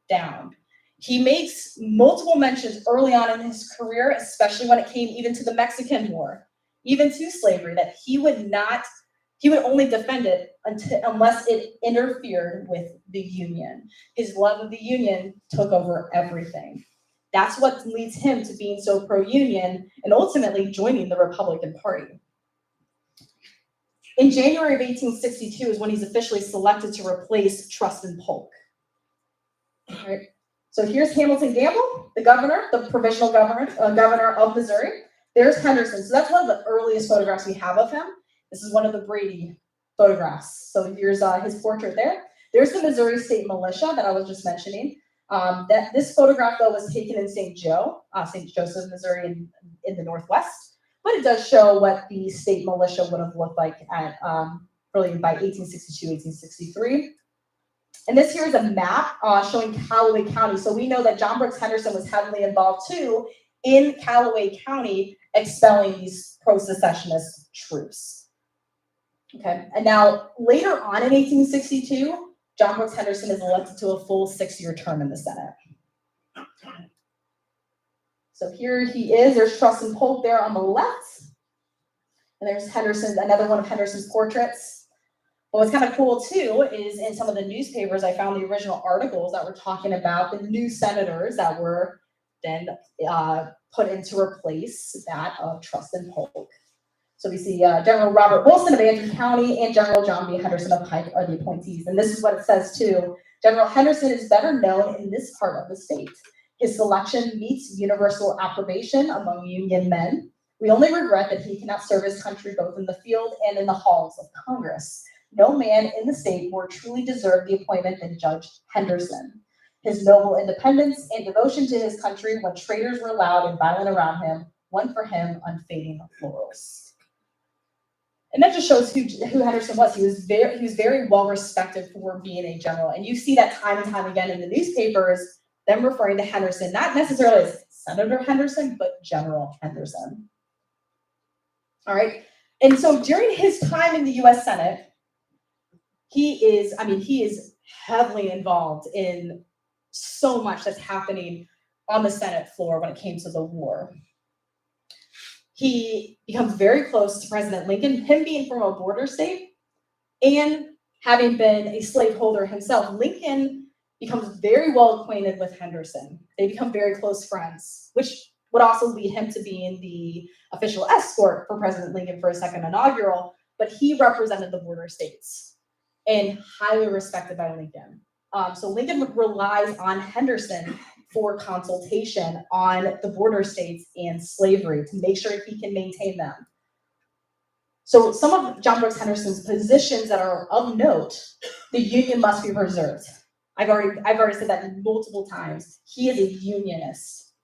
down. He makes multiple mentions early on in his career, especially when it came even to the Mexican War, even to slavery, that he would only defend it unless it interfered with the Union. His love of the Union took over everything. That's what leads him to being so pro-union and ultimately joining the Republican Party. In January of 1862 is when he's officially selected to replace Kristen Pawlak. All right. So here's Hamilton Gamble, the governor, the provisional governor of Missouri. There's Henderson. So that's one of the earliest photographs we have of him. This is one of the Brady photographs. So here's his portrait there. There's the Missouri State Militia that I was just mentioning. This photograph, though, was taken in St. Joseph, Missouri in the Northwest. But it does show what the state militia would have looked like at really by 1862, 1863. And this here is a map showing Callaway County. So we know that John Brooks Henderson was heavily involved, too, in Callaway County, expelling these pro-secessionist troops. Okay, and now later on in 1862, John Brooks Henderson is elected to a full 6-year term in the Senate. So here he is. There's Kristen Pawlak there on the left. And there's Henderson, another one of Henderson's portraits. But what's kind of cool, too, is in some of the newspapers, I found the original articles that were talking about the new senators that were then put in to replace that of Kristen Pawlak. So we see General Robert Wilson of Andrew County and General John B. Henderson of Pike are the appointees. And this is what it says, too. General Henderson is better known in this part of the state. His selection meets universal approbation among Union men. We only regret that he cannot serve his country both in the field and in the halls of Congress. No man in the state more truly deserved the appointment than Judge Henderson. His noble independence and devotion to his country when traitors were loud and violent around him won for him unfading laurels. And that just shows who Henderson was. He was very well respected for being a general. And you see that time and time again in the newspapers, them referring to Henderson, not necessarily as Senator Henderson, but General Henderson. All right. And so during his time in the U.S. Senate, he is heavily involved in so much that's happening on the Senate floor when it came to the war. He becomes very close to President Lincoln, him being from a border state and having been a slaveholder himself. Lincoln becomes very well acquainted with Henderson. They become very close friends, which would also lead him to being the official escort for President Lincoln for his second inaugural, but he represented the border states and highly respected by Lincoln. So Lincoln relies on Henderson for consultation on the border states and slavery to make sure he can maintain them. So some of John Brooks Henderson's positions that are of note, the Union must be preserved. I've already said that multiple times. He is a unionist.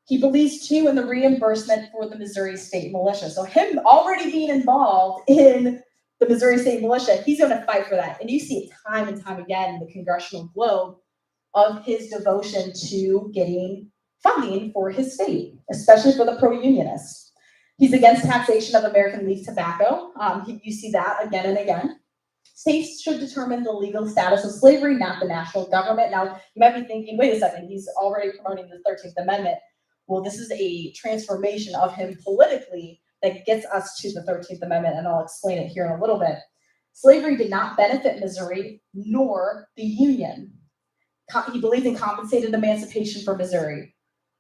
He believes, too, in the reimbursement for the Missouri State Militia. So him already being involved in the Missouri State Militia, he's going to fight for that. And you see it time and time again in the Congressional Globe of his devotion to getting funding for his state, especially for the pro-unionists. He's against taxation of American leaf tobacco. You see that again and again. States should determine the legal status of slavery, not the national government. Now, you might be thinking, wait a second, he's already promoting the 13th Amendment. Well, this is a transformation of him politically that gets us to the 13th Amendment, and I'll explain it here in a little bit. Slavery did not benefit Missouri nor the Union. He believed in compensated emancipation for Missouri.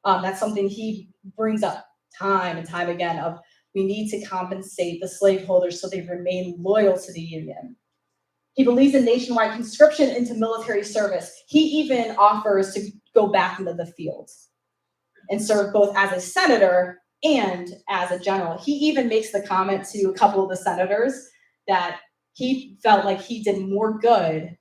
That's something he brings up time and time again of we need to compensate the slaveholders so they remain loyal to the Union. He believes in nationwide conscription into military service. He even offers to go back into the field and serve both as a senator and as a general. He even makes the comment to a couple of the senators that he felt like he did more good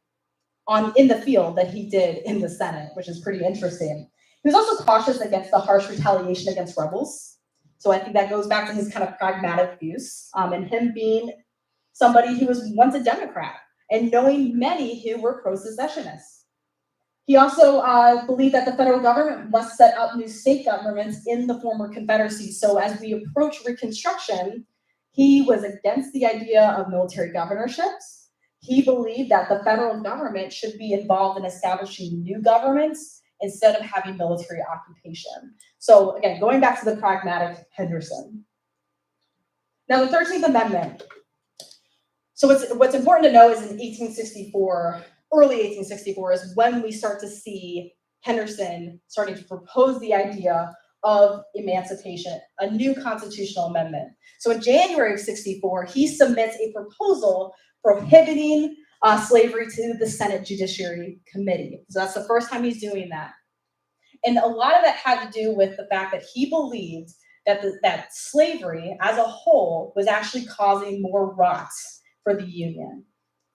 in the field than he did in the Senate, which is pretty interesting. He was also cautious against the harsh retaliation against rebels. So I think that goes back to his kind of pragmatic views, and him being somebody who was once a Democrat and knowing many who were pro-secessionists. He also believed that the federal government must set up new state governments in the former Confederacy. So as we approach Reconstruction, he was against the idea of military governorships. He believed that the federal government should be involved in establishing new governments instead of having military occupation. So again, going back to the pragmatic Henderson. Now the 13th Amendment. So what's important to know is in 1864, early 1864 is when we start to see Henderson starting to propose the idea of emancipation, a new constitutional amendment. So in January of 64, he submits a proposal prohibiting slavery to the Senate Judiciary Committee. So that's the first time he's doing that. And a lot of that had to do with the fact that he believed that slavery as a whole was actually causing more rot for the Union.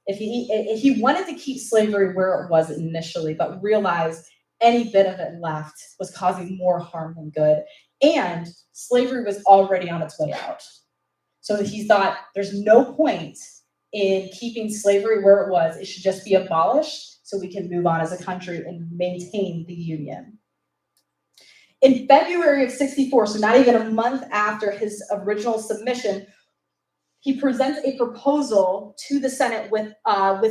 If he wanted to keep slavery where it was initially, but realized any bit of it left was causing more harm than good, and slavery was already on its way out. So he thought there's no point in keeping slavery where it was. It should just be abolished so we can move on as a country and maintain the Union. In February of 64, so not even a month after his original submission, he presents a proposal to the Senate with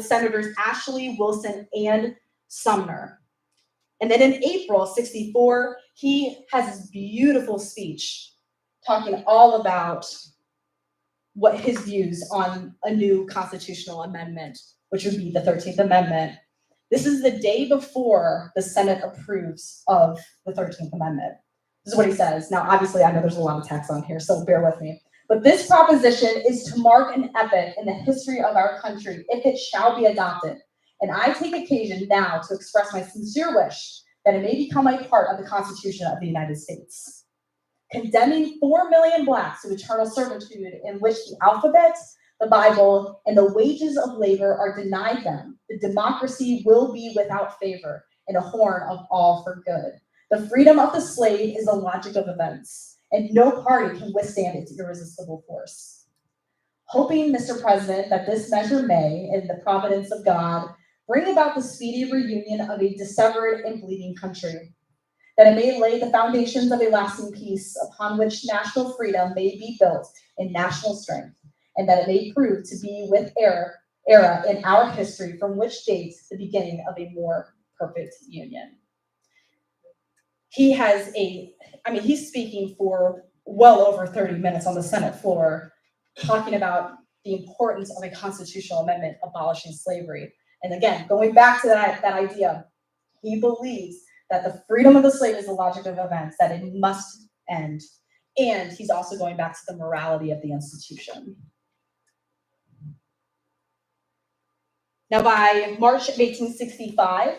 Senators Ashley, Wilson, and Sumner. And then in April 64, he has this beautiful speech talking all about what his views on a new constitutional amendment, which would be the 13th Amendment. This is the day before the Senate approves of the 13th Amendment. This is what he says. Now, obviously, I know there's a lot of text on here, so bear with me. But this proposition is to mark an epoch in the history of our country if it shall be adopted. And I take occasion now to express my sincere wish that it may become a part of the Constitution of the United States. Condemning 4 million Blacks to eternal servitude in which the alphabet, the Bible, and the wages of labor are denied them, the democracy will be without favor and a horn of all for good. The freedom of the slave is the logic of events, and no party can withstand its irresistible force. Hoping, Mr. President, that this measure may, in the providence of God, bring about the speedy reunion of a dissevered and bleeding country, that it may lay the foundations of a lasting peace upon which national freedom may be built in national strength, and that it may prove to be with era in our history from which dates the beginning of a more perfect union. He's speaking for well over 30 minutes on the Senate floor, talking about the importance of a constitutional amendment abolishing slavery. And again, going back to that idea, he believes that the freedom of the slave is the logic of events, that it must end. And he's also going back to the morality of the institution. Now, by March of 1865,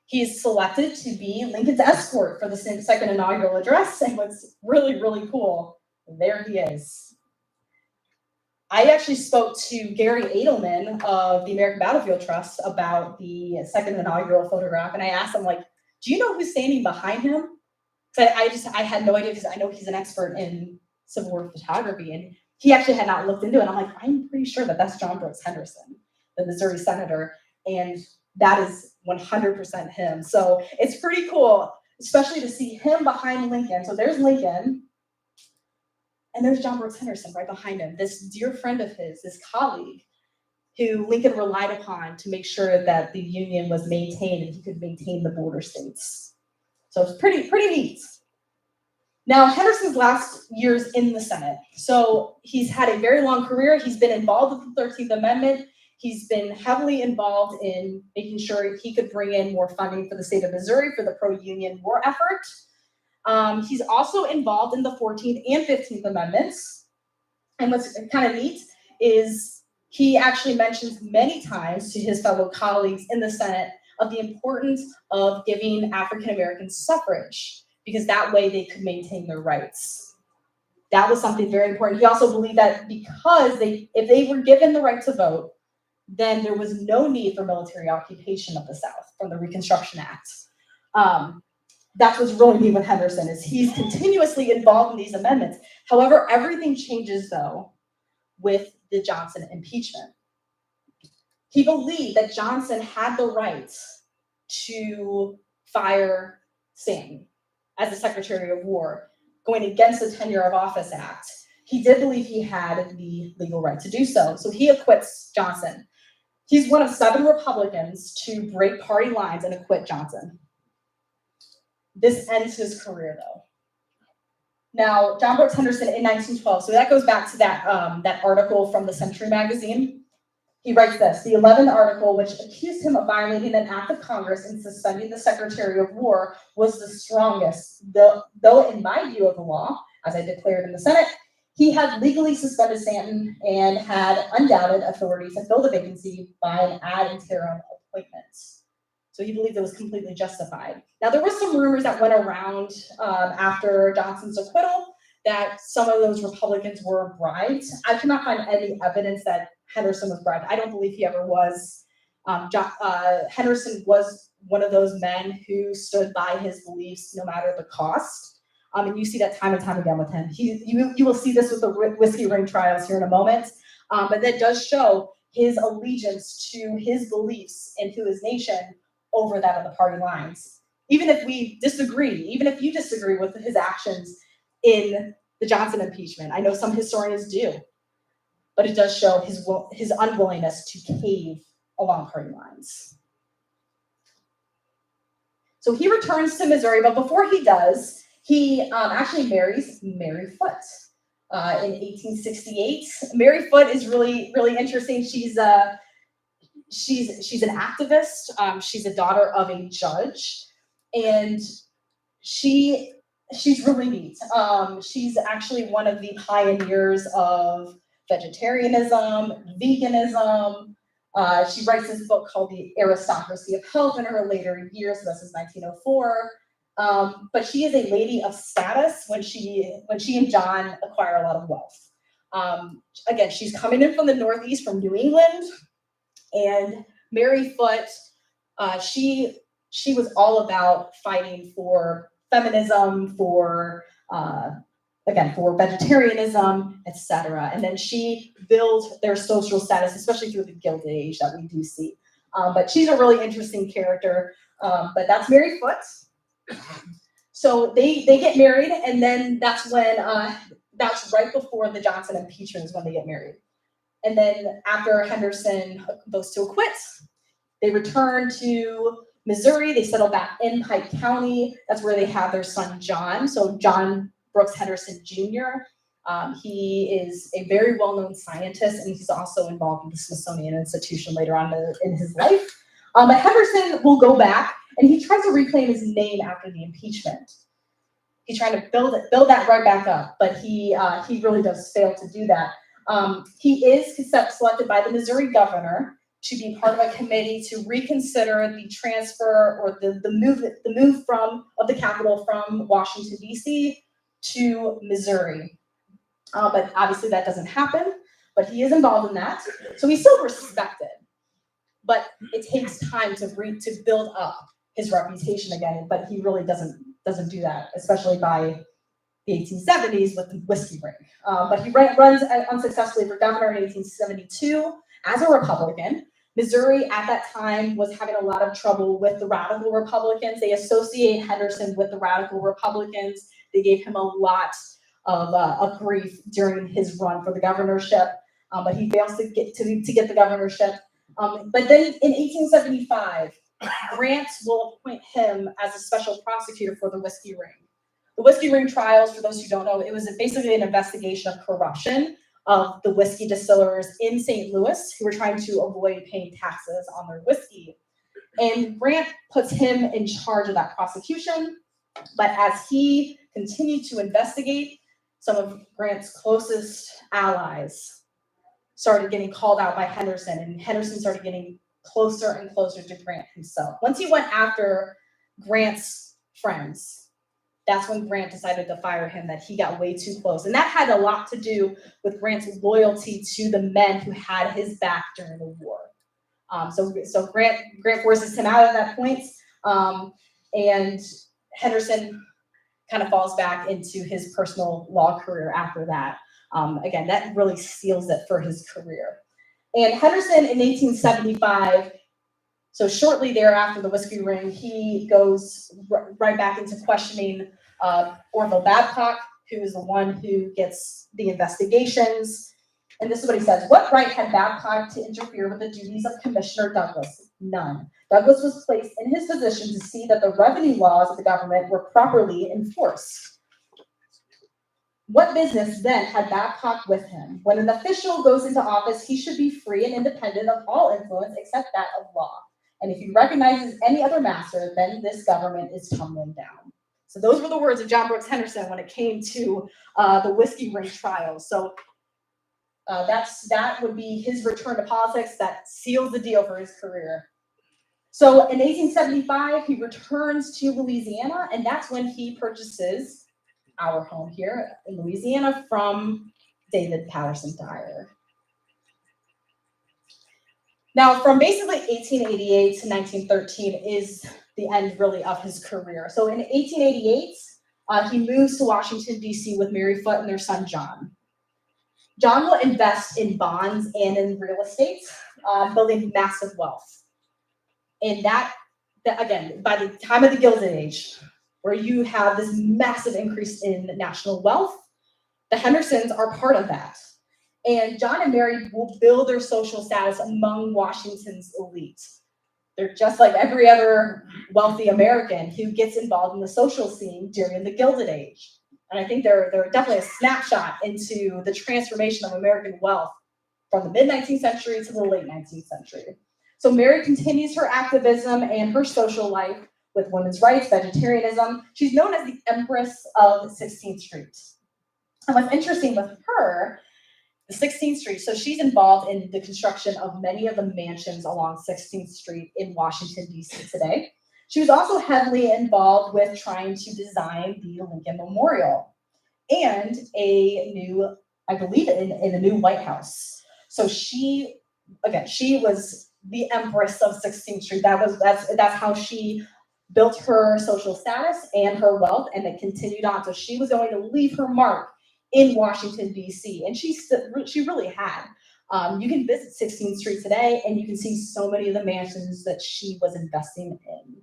he is selected to be Lincoln's escort for the second inaugural address. And what's really, really cool, there he is. I actually spoke to Gary Edelman of the American Battlefield Trust about the second inaugural photograph. And I asked him, do you know who's standing behind him? Because I had no idea, because I know he's an expert in Civil War photography. And he actually had not looked into it. I'm pretty sure that's John Brooks Henderson, the Missouri senator. And that is 100% him. So it's pretty cool, especially to see him behind Lincoln. So there's Lincoln, and there's John Brooks Henderson right behind him, this dear friend of his, this colleague, who Lincoln relied upon to make sure that the Union was maintained and he could maintain the border states. So it's pretty neat. Now, Henderson's last years in the Senate. So he's had a very long career. He's been involved with the 13th Amendment. He's been heavily involved in making sure he could bring in more funding for the state of Missouri for the pro-union war effort. He's also involved in the 14th and 15th Amendments. And what's kind of neat is he actually mentions many times to his fellow colleagues in the Senate of the importance of giving African Americans suffrage, because that way they could maintain their rights. That was something very important. He also believed that because if they were given the right to vote, then there was no need for military occupation of the South from the Reconstruction Act. That's what's really neat with Henderson, is he's continuously involved in these amendments. However, everything changes though with the Johnson impeachment. He believed that Johnson had the right to fire Stanton as the Secretary of War, going against the Tenure of Office Act. He did believe he had the legal right to do so. So he acquits Johnson. He's one of 7 Republicans to break party lines and acquit Johnson. This ends his career, though. Now, John Brooks Henderson in 1912, so that goes back to that, that article from the Century magazine. He writes this: the 11th article, which accused him of violating an act of Congress and suspending the Secretary of War, was the strongest, though in my view of the law, as I declared in the Senate, he had legally suspended Stanton and had undoubted authority to fill the vacancy by an ad interim appointment. So he believed it was completely justified. Now, there were some rumors that went around after Johnson's acquittal that some of those Republicans were bribed. I cannot find any evidence that Henderson was bribed. I don't believe he ever was. Henderson was one of those men who stood by his beliefs no matter the cost. And you see that time and time again with him. You will see this with the whiskey ring trials here in a moment. But that does show his allegiance to his beliefs and to his nation over that of the party lines. Even if we disagree, even if you disagree with his actions in the Johnson impeachment, I know some historians do, but it does show his unwillingness to cave along party lines. So he returns to Missouri, but before he does, he actually marries Mary Foote in 1868. Mary Foote is really, really interesting. She's an activist. She's a daughter of a judge, and she's really neat. She's actually one of the pioneers of vegetarianism, veganism. She writes this book called The Aristocracy of Health in her later years. This is 1904. But she is a lady of status when she and John acquire a lot of wealth. Again, she's coming in from the Northeast, from New England, and Mary Foote, she was all about fighting for feminism, for vegetarianism, etc. And then she built their social status, especially through the Gilded Age that we do see. But she's a really interesting character. But that's Mary Foote. So they get married, and then that's when that's right before the Johnson impeachment is when they get married. And then after Henderson goes to acquit, they return to Missouri. They settle back in Pike County. That's where they have their son, John. So John Brooks Henderson Jr. He is a very well-known scientist, and he's also involved in the Smithsonian Institution later on in his life. But Henderson will go back, and he tries to reclaim his name after the impeachment. He's trying to build that right back up, but he really does fail to do that. He is selected by the Missouri governor to be part of a committee to reconsider the transfer or the move of the capital from Washington, D.C. to Missouri. But obviously that doesn't happen, but he is involved in that. So he's still respected, but it takes time to build up his reputation again, but he really doesn't do that, especially by the 1870s with the whiskey ring. But he runs unsuccessfully for governor in 1872 as a Republican. Missouri at that time was having a lot of trouble with the radical Republicans. They associate Henderson with the radical Republicans. They gave him a lot of grief during his run for the governorship, but he fails to get the governorship. But then in 1875, Grant will appoint him as a special prosecutor for the whiskey ring. The Whiskey Ring trials, for those who don't know, it was basically an investigation of corruption of the whiskey distillers in St. Louis who were trying to avoid paying taxes on their whiskey. And Grant puts him in charge of that prosecution. But as he continued to investigate, some of Grant's closest allies started getting called out by Henderson, and Henderson started getting closer and closer to Grant himself. Once he went after Grant's friends, that's when Grant decided to fire him, that he got way too close. And that had a lot to do with Grant's loyalty to the men who had his back during the war. So Grant forces him out at that point, and Henderson kind of falls back into his personal law career after that. Again, that really seals it for his career. And Henderson in 1875, so shortly thereafter the Whiskey Ring, he goes right back into questioning Orville Babcock, who is the one who gets the investigations. And this is what he says: "What right had Babcock to interfere with the duties of Commissioner Douglas? None. Douglas was placed in his position to see that the revenue laws of the government were properly enforced. What business then had Babcock with him? When an official goes into office, he should be free and independent of all influence except that of law. And if he recognizes any other master, then this government is tumbling down." So those were the words of John Brooks Henderson when it came to the Whiskey Ring trial. So that would be his return to politics. That seals the deal for his career. So in 1875, he returns to Louisiana, and that's when he purchases our home here in Louisiana from David Patterson Dyer. Now, from basically 1888 to 1913 is the end, really, of his career. So in 1888, he moves to Washington, D.C. with Mary Foote and their son, John. John will invest in bonds and in real estate, building massive wealth. And that, again, by the time of the Gilded Age, where you have this massive increase in national wealth, the Hendersons are part of that. And John and Mary will build their social status among Washington's elite. They're just like every other wealthy American who gets involved in the social scene during the Gilded Age. And I think they're definitely a snapshot into the transformation of American wealth from the mid-19th century to the late 19th century. So Mary continues her activism and her social life with women's rights, vegetarianism. She's known as the Empress of 16th Street. And what's interesting with her, the 16th Street, so she's involved in the construction of many of the mansions along 16th Street in Washington, D.C. today. She was also heavily involved with trying to design the Lincoln Memorial and a new, I believe, in a new White House. So she was the Empress of 16th Street. That's how she built her social status and her wealth, and it continued on. So she was going to leave her mark in Washington, D.C., and she really had. You can visit 16th Street today, and you can see so many of the mansions that she was investing in.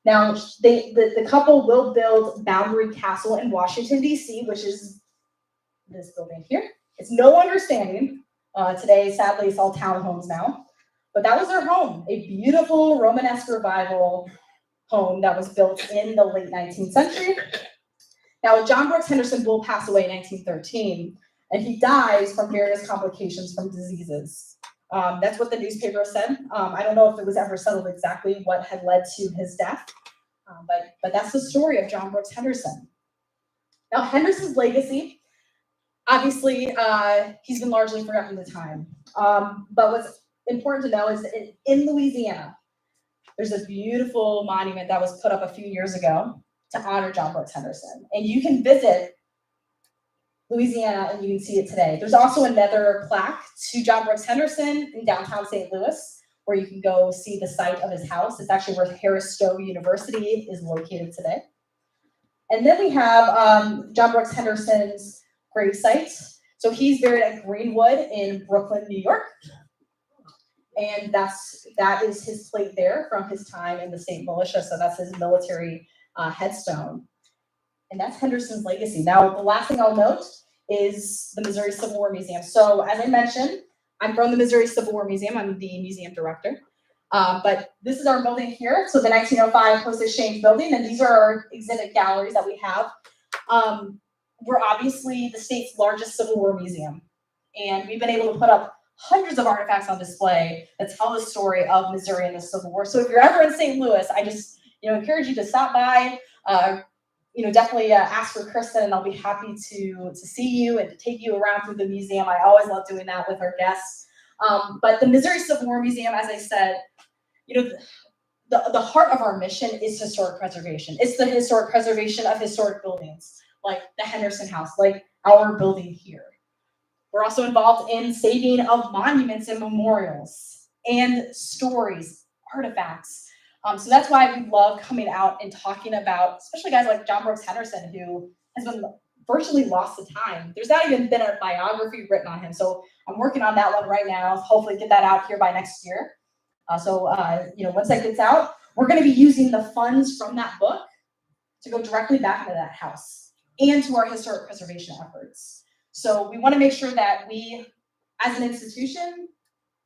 Now, the couple will build Boundary Castle in Washington, D.C., which is this building here. It's no longer standing. Today, sadly, it's all townhomes now. But that was their home, a beautiful Romanesque revival home that was built in the late 19th century. Now, John Brooks Henderson will pass away in 1913, and he dies from various complications from diseases. That's what the newspaper said. I don't know if it was ever settled exactly what had led to his death, but that's the story of John Brooks Henderson. Now, Henderson's legacy, obviously, he's been largely forgotten at the time. But what's important to know is that in Louisiana, there's a beautiful monument that was put up a few years ago to honor John Brooks Henderson. And you can visit Louisiana and you can see it today. There's also another plaque to John Brooks Henderson in downtown St. Louis, where you can go see the site of his house. It's actually where Harris Stowe University is located today. And then we have John Brooks Henderson's grave site. So he's buried at Greenwood in Brooklyn, New York. And that is his plate there from his time in the state militia. So that's his military headstone. And that's Henderson's legacy. Now, the last thing I'll note is the Missouri Civil War Museum. So as I mentioned, I'm from the Missouri Civil War Museum. I'm the museum director. But this is our building here. So the 1905 Post-Exchange building, and these are our exhibit galleries that we have. We're obviously the state's largest Civil War museum. And we've been able to put up hundreds of artifacts on display that tell the story of Missouri and the Civil War. So if you're ever in St. Louis, I just encourage you to stop by. Definitely ask for Kristen, and I'll be happy to see you and to take you around through the museum. I always love doing that with our guests. But the Missouri Civil War Museum, as I said, the heart of our mission is historic preservation. It's the historic preservation of historic buildings, like the Henderson House, like our building here. We're also involved in saving of monuments and memorials and stories, artifacts. So that's why we love coming out and talking about, especially guys like John Brooks Henderson, who has been virtually lost to time. There's not even been a biography written on him. So I'm working on that one right now. Hopefully get that out here by next year. Once that gets out, we're going to be using the funds from that book to go directly back into that house and to our historic preservation efforts. So we want to make sure that we, as an institution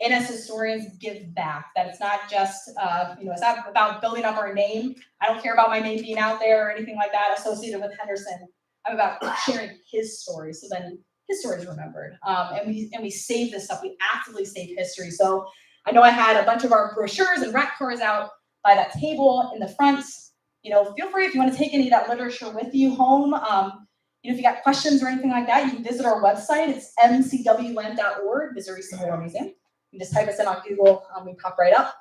and as historians, give back. That it's not just, it's not about building up our name. I don't care about my name being out there or anything like that associated with Henderson. I'm about sharing his story, so then his story is remembered. And we save this stuff. We actively save history. So I know I had a bunch of our brochures and rack cards out by that table in the front. Feel free if you want to take any of that literature with you home. If you got questions or anything like that, you can visit our website. It's mcwm.org, Missouri Civil War Museum. You can just type us in on Google. We pop right up.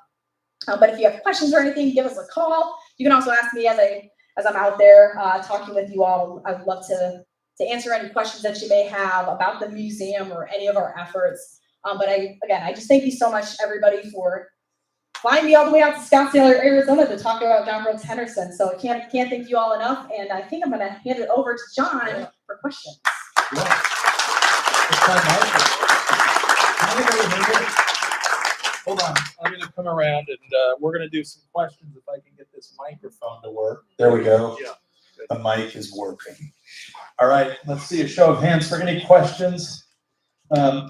But if you have questions or anything, give us a call. You can also ask me as I'm out there talking with you all. I'd love to answer any questions that you may have about the museum or any of our efforts. But I just thank you so much, everybody, for flying me all the way out to Scottsdale, Arizona to talk about John Brooks Henderson. So I can't thank you all enough. And I think I'm going to hand it over to John for questions. Yeah. Hold on, I'm going to come around and we're going to do some questions if I can get this microphone to work. There we go. Yeah. The mic is working. All right, let's see a show of hands for any questions.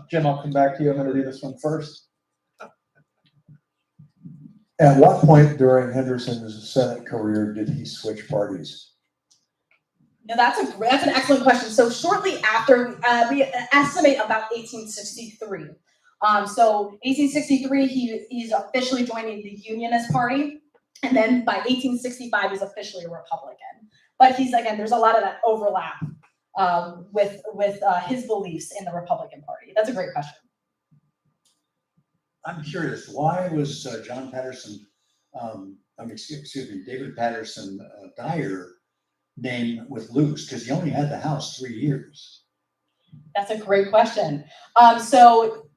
Jim, I'll come back to you. I'm going to do this one first. At what point during Henderson's Senate career did he switch parties? No, that's an excellent question. So shortly after, we estimate about 1863. So 1863, he's officially joining the Unionist Party, and then by 1865, he's officially a Republican. But there's a lot of that overlap with his beliefs in the Republican Party. That's a great question. I'm curious, why was David Patterson Dyer named with Luce? Because he only had the house 3 years. That's a great question. So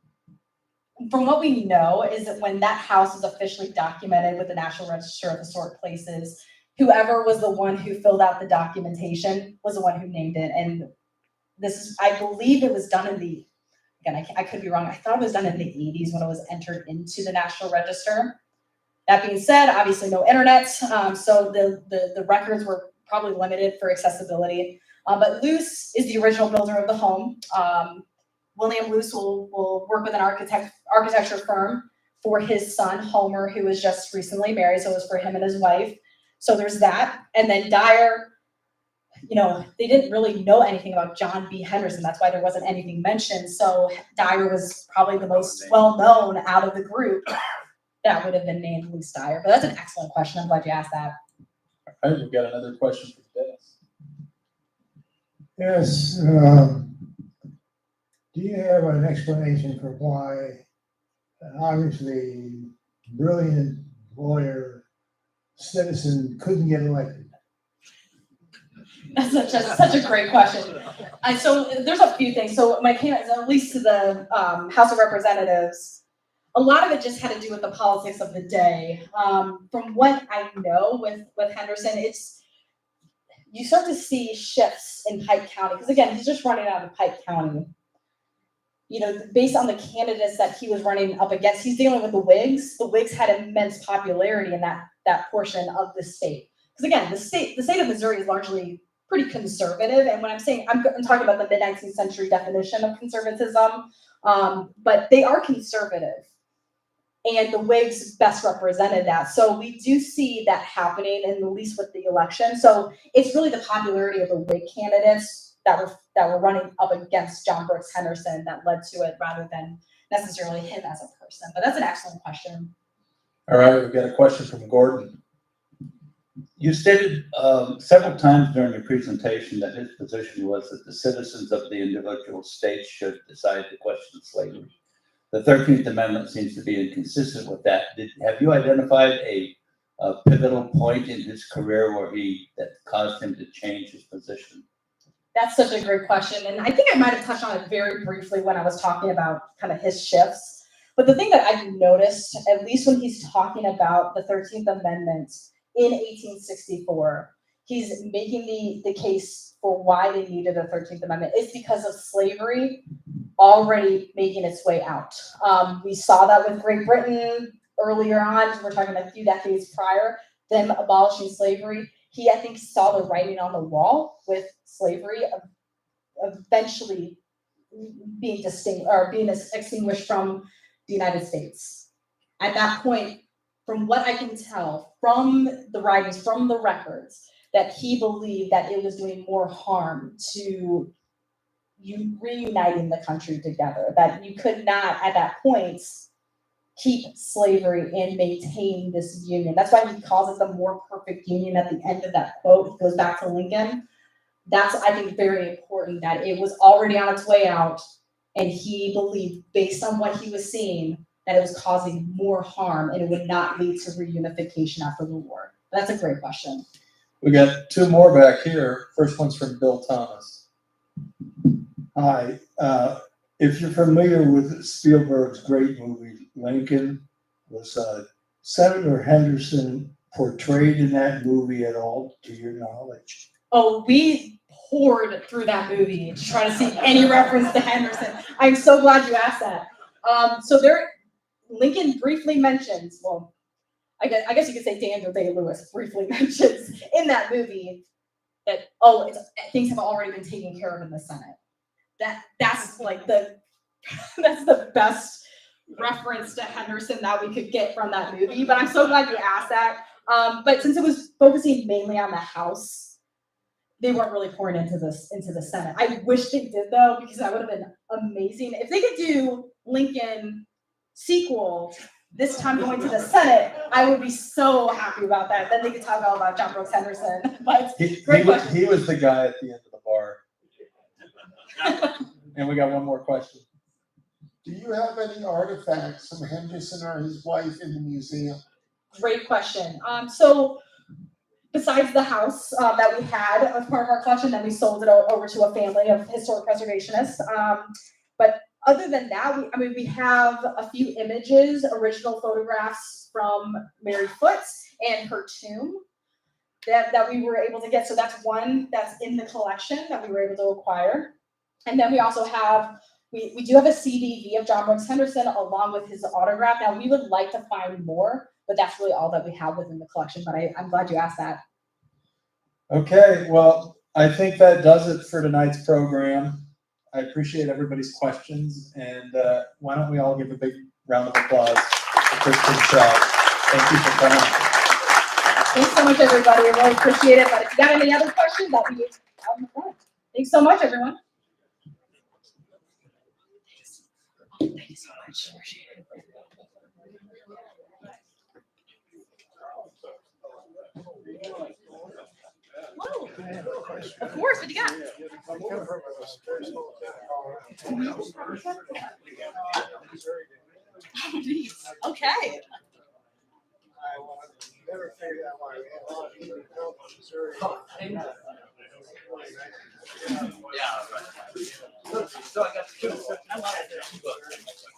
from what we know is that when that house is officially documented with the National Register of Historic Places, whoever was the one who filled out the documentation was the one who named it. And I believe it was done I could be wrong. I thought it was done in the 80s when it was entered into the National Register. That being said, obviously no internet, so the records were probably limited for accessibility. But Luce is the original builder of the home. William Luce will work with an architecture firm for his son, Homer, who was just recently married, so it was for him and his wife. So there's that. And then Dyer, they didn't really know anything about John B. Henderson. That's why there wasn't anything mentioned. So Dyer was probably the most well-known out of the group that would have been named Luce Dyer. But that's an excellent question. I'm glad you asked that. All right, we've got another question for Dennis. Yes. Do you have an explanation for why an obviously brilliant lawyer citizen couldn't get elected? That's such a great question. So there's a few things. So my candidates, at least to the House of Representatives, a lot of it just had to do with the politics of the day. From what I know with Henderson, you start to see shifts in Pike County, because again, he's just running out of Pike County. Based on the candidates that he was running up against, he's dealing with the Whigs. The Whigs had immense popularity in that portion of the state. Because again, the state of Missouri is largely pretty conservative. And when I'm saying, I'm talking about the mid-19th century definition of conservatism, but they are conservative. And the Whigs best represented that. So we do see that happening, and at least with the election. So it's really the popularity of the Whig candidates that were running up against John Brooks Henderson that led to it, rather than necessarily him as a person. But that's an excellent question. All right, we've got a question from Gordon. You stated several times during your presentation that his position was that the citizens of the individual states should decide the question of slavery. The 13th Amendment seems to be inconsistent with that. Have you identified a pivotal point in his career that caused him to change his position? That's such a great question. And I think I might have touched on it very briefly when I was talking about kind of his shifts. But the thing that I've noticed, at least when he's talking about the 13th Amendment in 1864, he's making the case for why they needed a 13th Amendment. It's because of slavery already making its way out. We saw that with Great Britain earlier on. We're talking a few decades prior, them abolishing slavery. He, I think, saw the writing on the wall with slavery eventually being extinguished from the United States. At that point, from what I can tell from the writings, from the records, that he believed that it was doing more harm to reuniting the country together, that you could not at that point keep slavery and maintain this union. That's why he calls it the more perfect union at the end of that quote. It goes back to Lincoln. That's, I think, very important, that it was already on its way out, and he believed, based on what he was seeing, that it was causing more harm and it would not lead to reunification after the war. That's a great question. We got two more back here. First one's from Bill Thomas. Hi, if you're familiar with Spielberg's great movie, Lincoln, was Senator Henderson portrayed in that movie at all, to your knowledge? Oh, we poured through that movie to try to see any reference to Henderson. I'm so glad you asked that. Lincoln briefly mentions, well, I guess you could say Daniel Day-Lewis briefly mentions in that movie that, things have already been taken care of in the Senate. That's like that's the best reference to Henderson that we could get from that movie. But I'm so glad you asked that. But since it was focusing mainly on the House, they weren't really pouring into the Senate. I wish they did, though, because that would have been amazing. If they could do Lincoln sequel, this time going to the Senate, I would be so happy about that. Then they could talk all about John Brooks Henderson. But He great was question. the guy at the end of the bar. And we got one more question. Do you have any artifacts from Henderson or his wife in the museum? Great question. So besides the house that we had as part of our collection, then we sold it over to a family of historic preservationists. But other than that, we have a few images, original photographs from Mary Foote and her tomb that we were able to get. So that's one that's in the collection that we were able to acquire. And then we also have, we do have a CDV of John Brooks Henderson along with his autograph. Now, we would like to find more, but that's really all that we have within the collection. But I'm glad you asked that. Okay, well, I think that does it for tonight's program. I appreciate everybody's questions, and why don't we all give a big round of applause to Kristen Trout. Thank you for coming. Thanks so much, everybody. I really appreciate it. But if you got any other questions, that'll be out in the front. Thanks so much, everyone. Thank you so much. Appreciate it. Whoa. Of course, what you got? Oh, geez. Okay. Never figured out why we had a lot of people come from Missouri. Yeah, right. So I got two. I love it.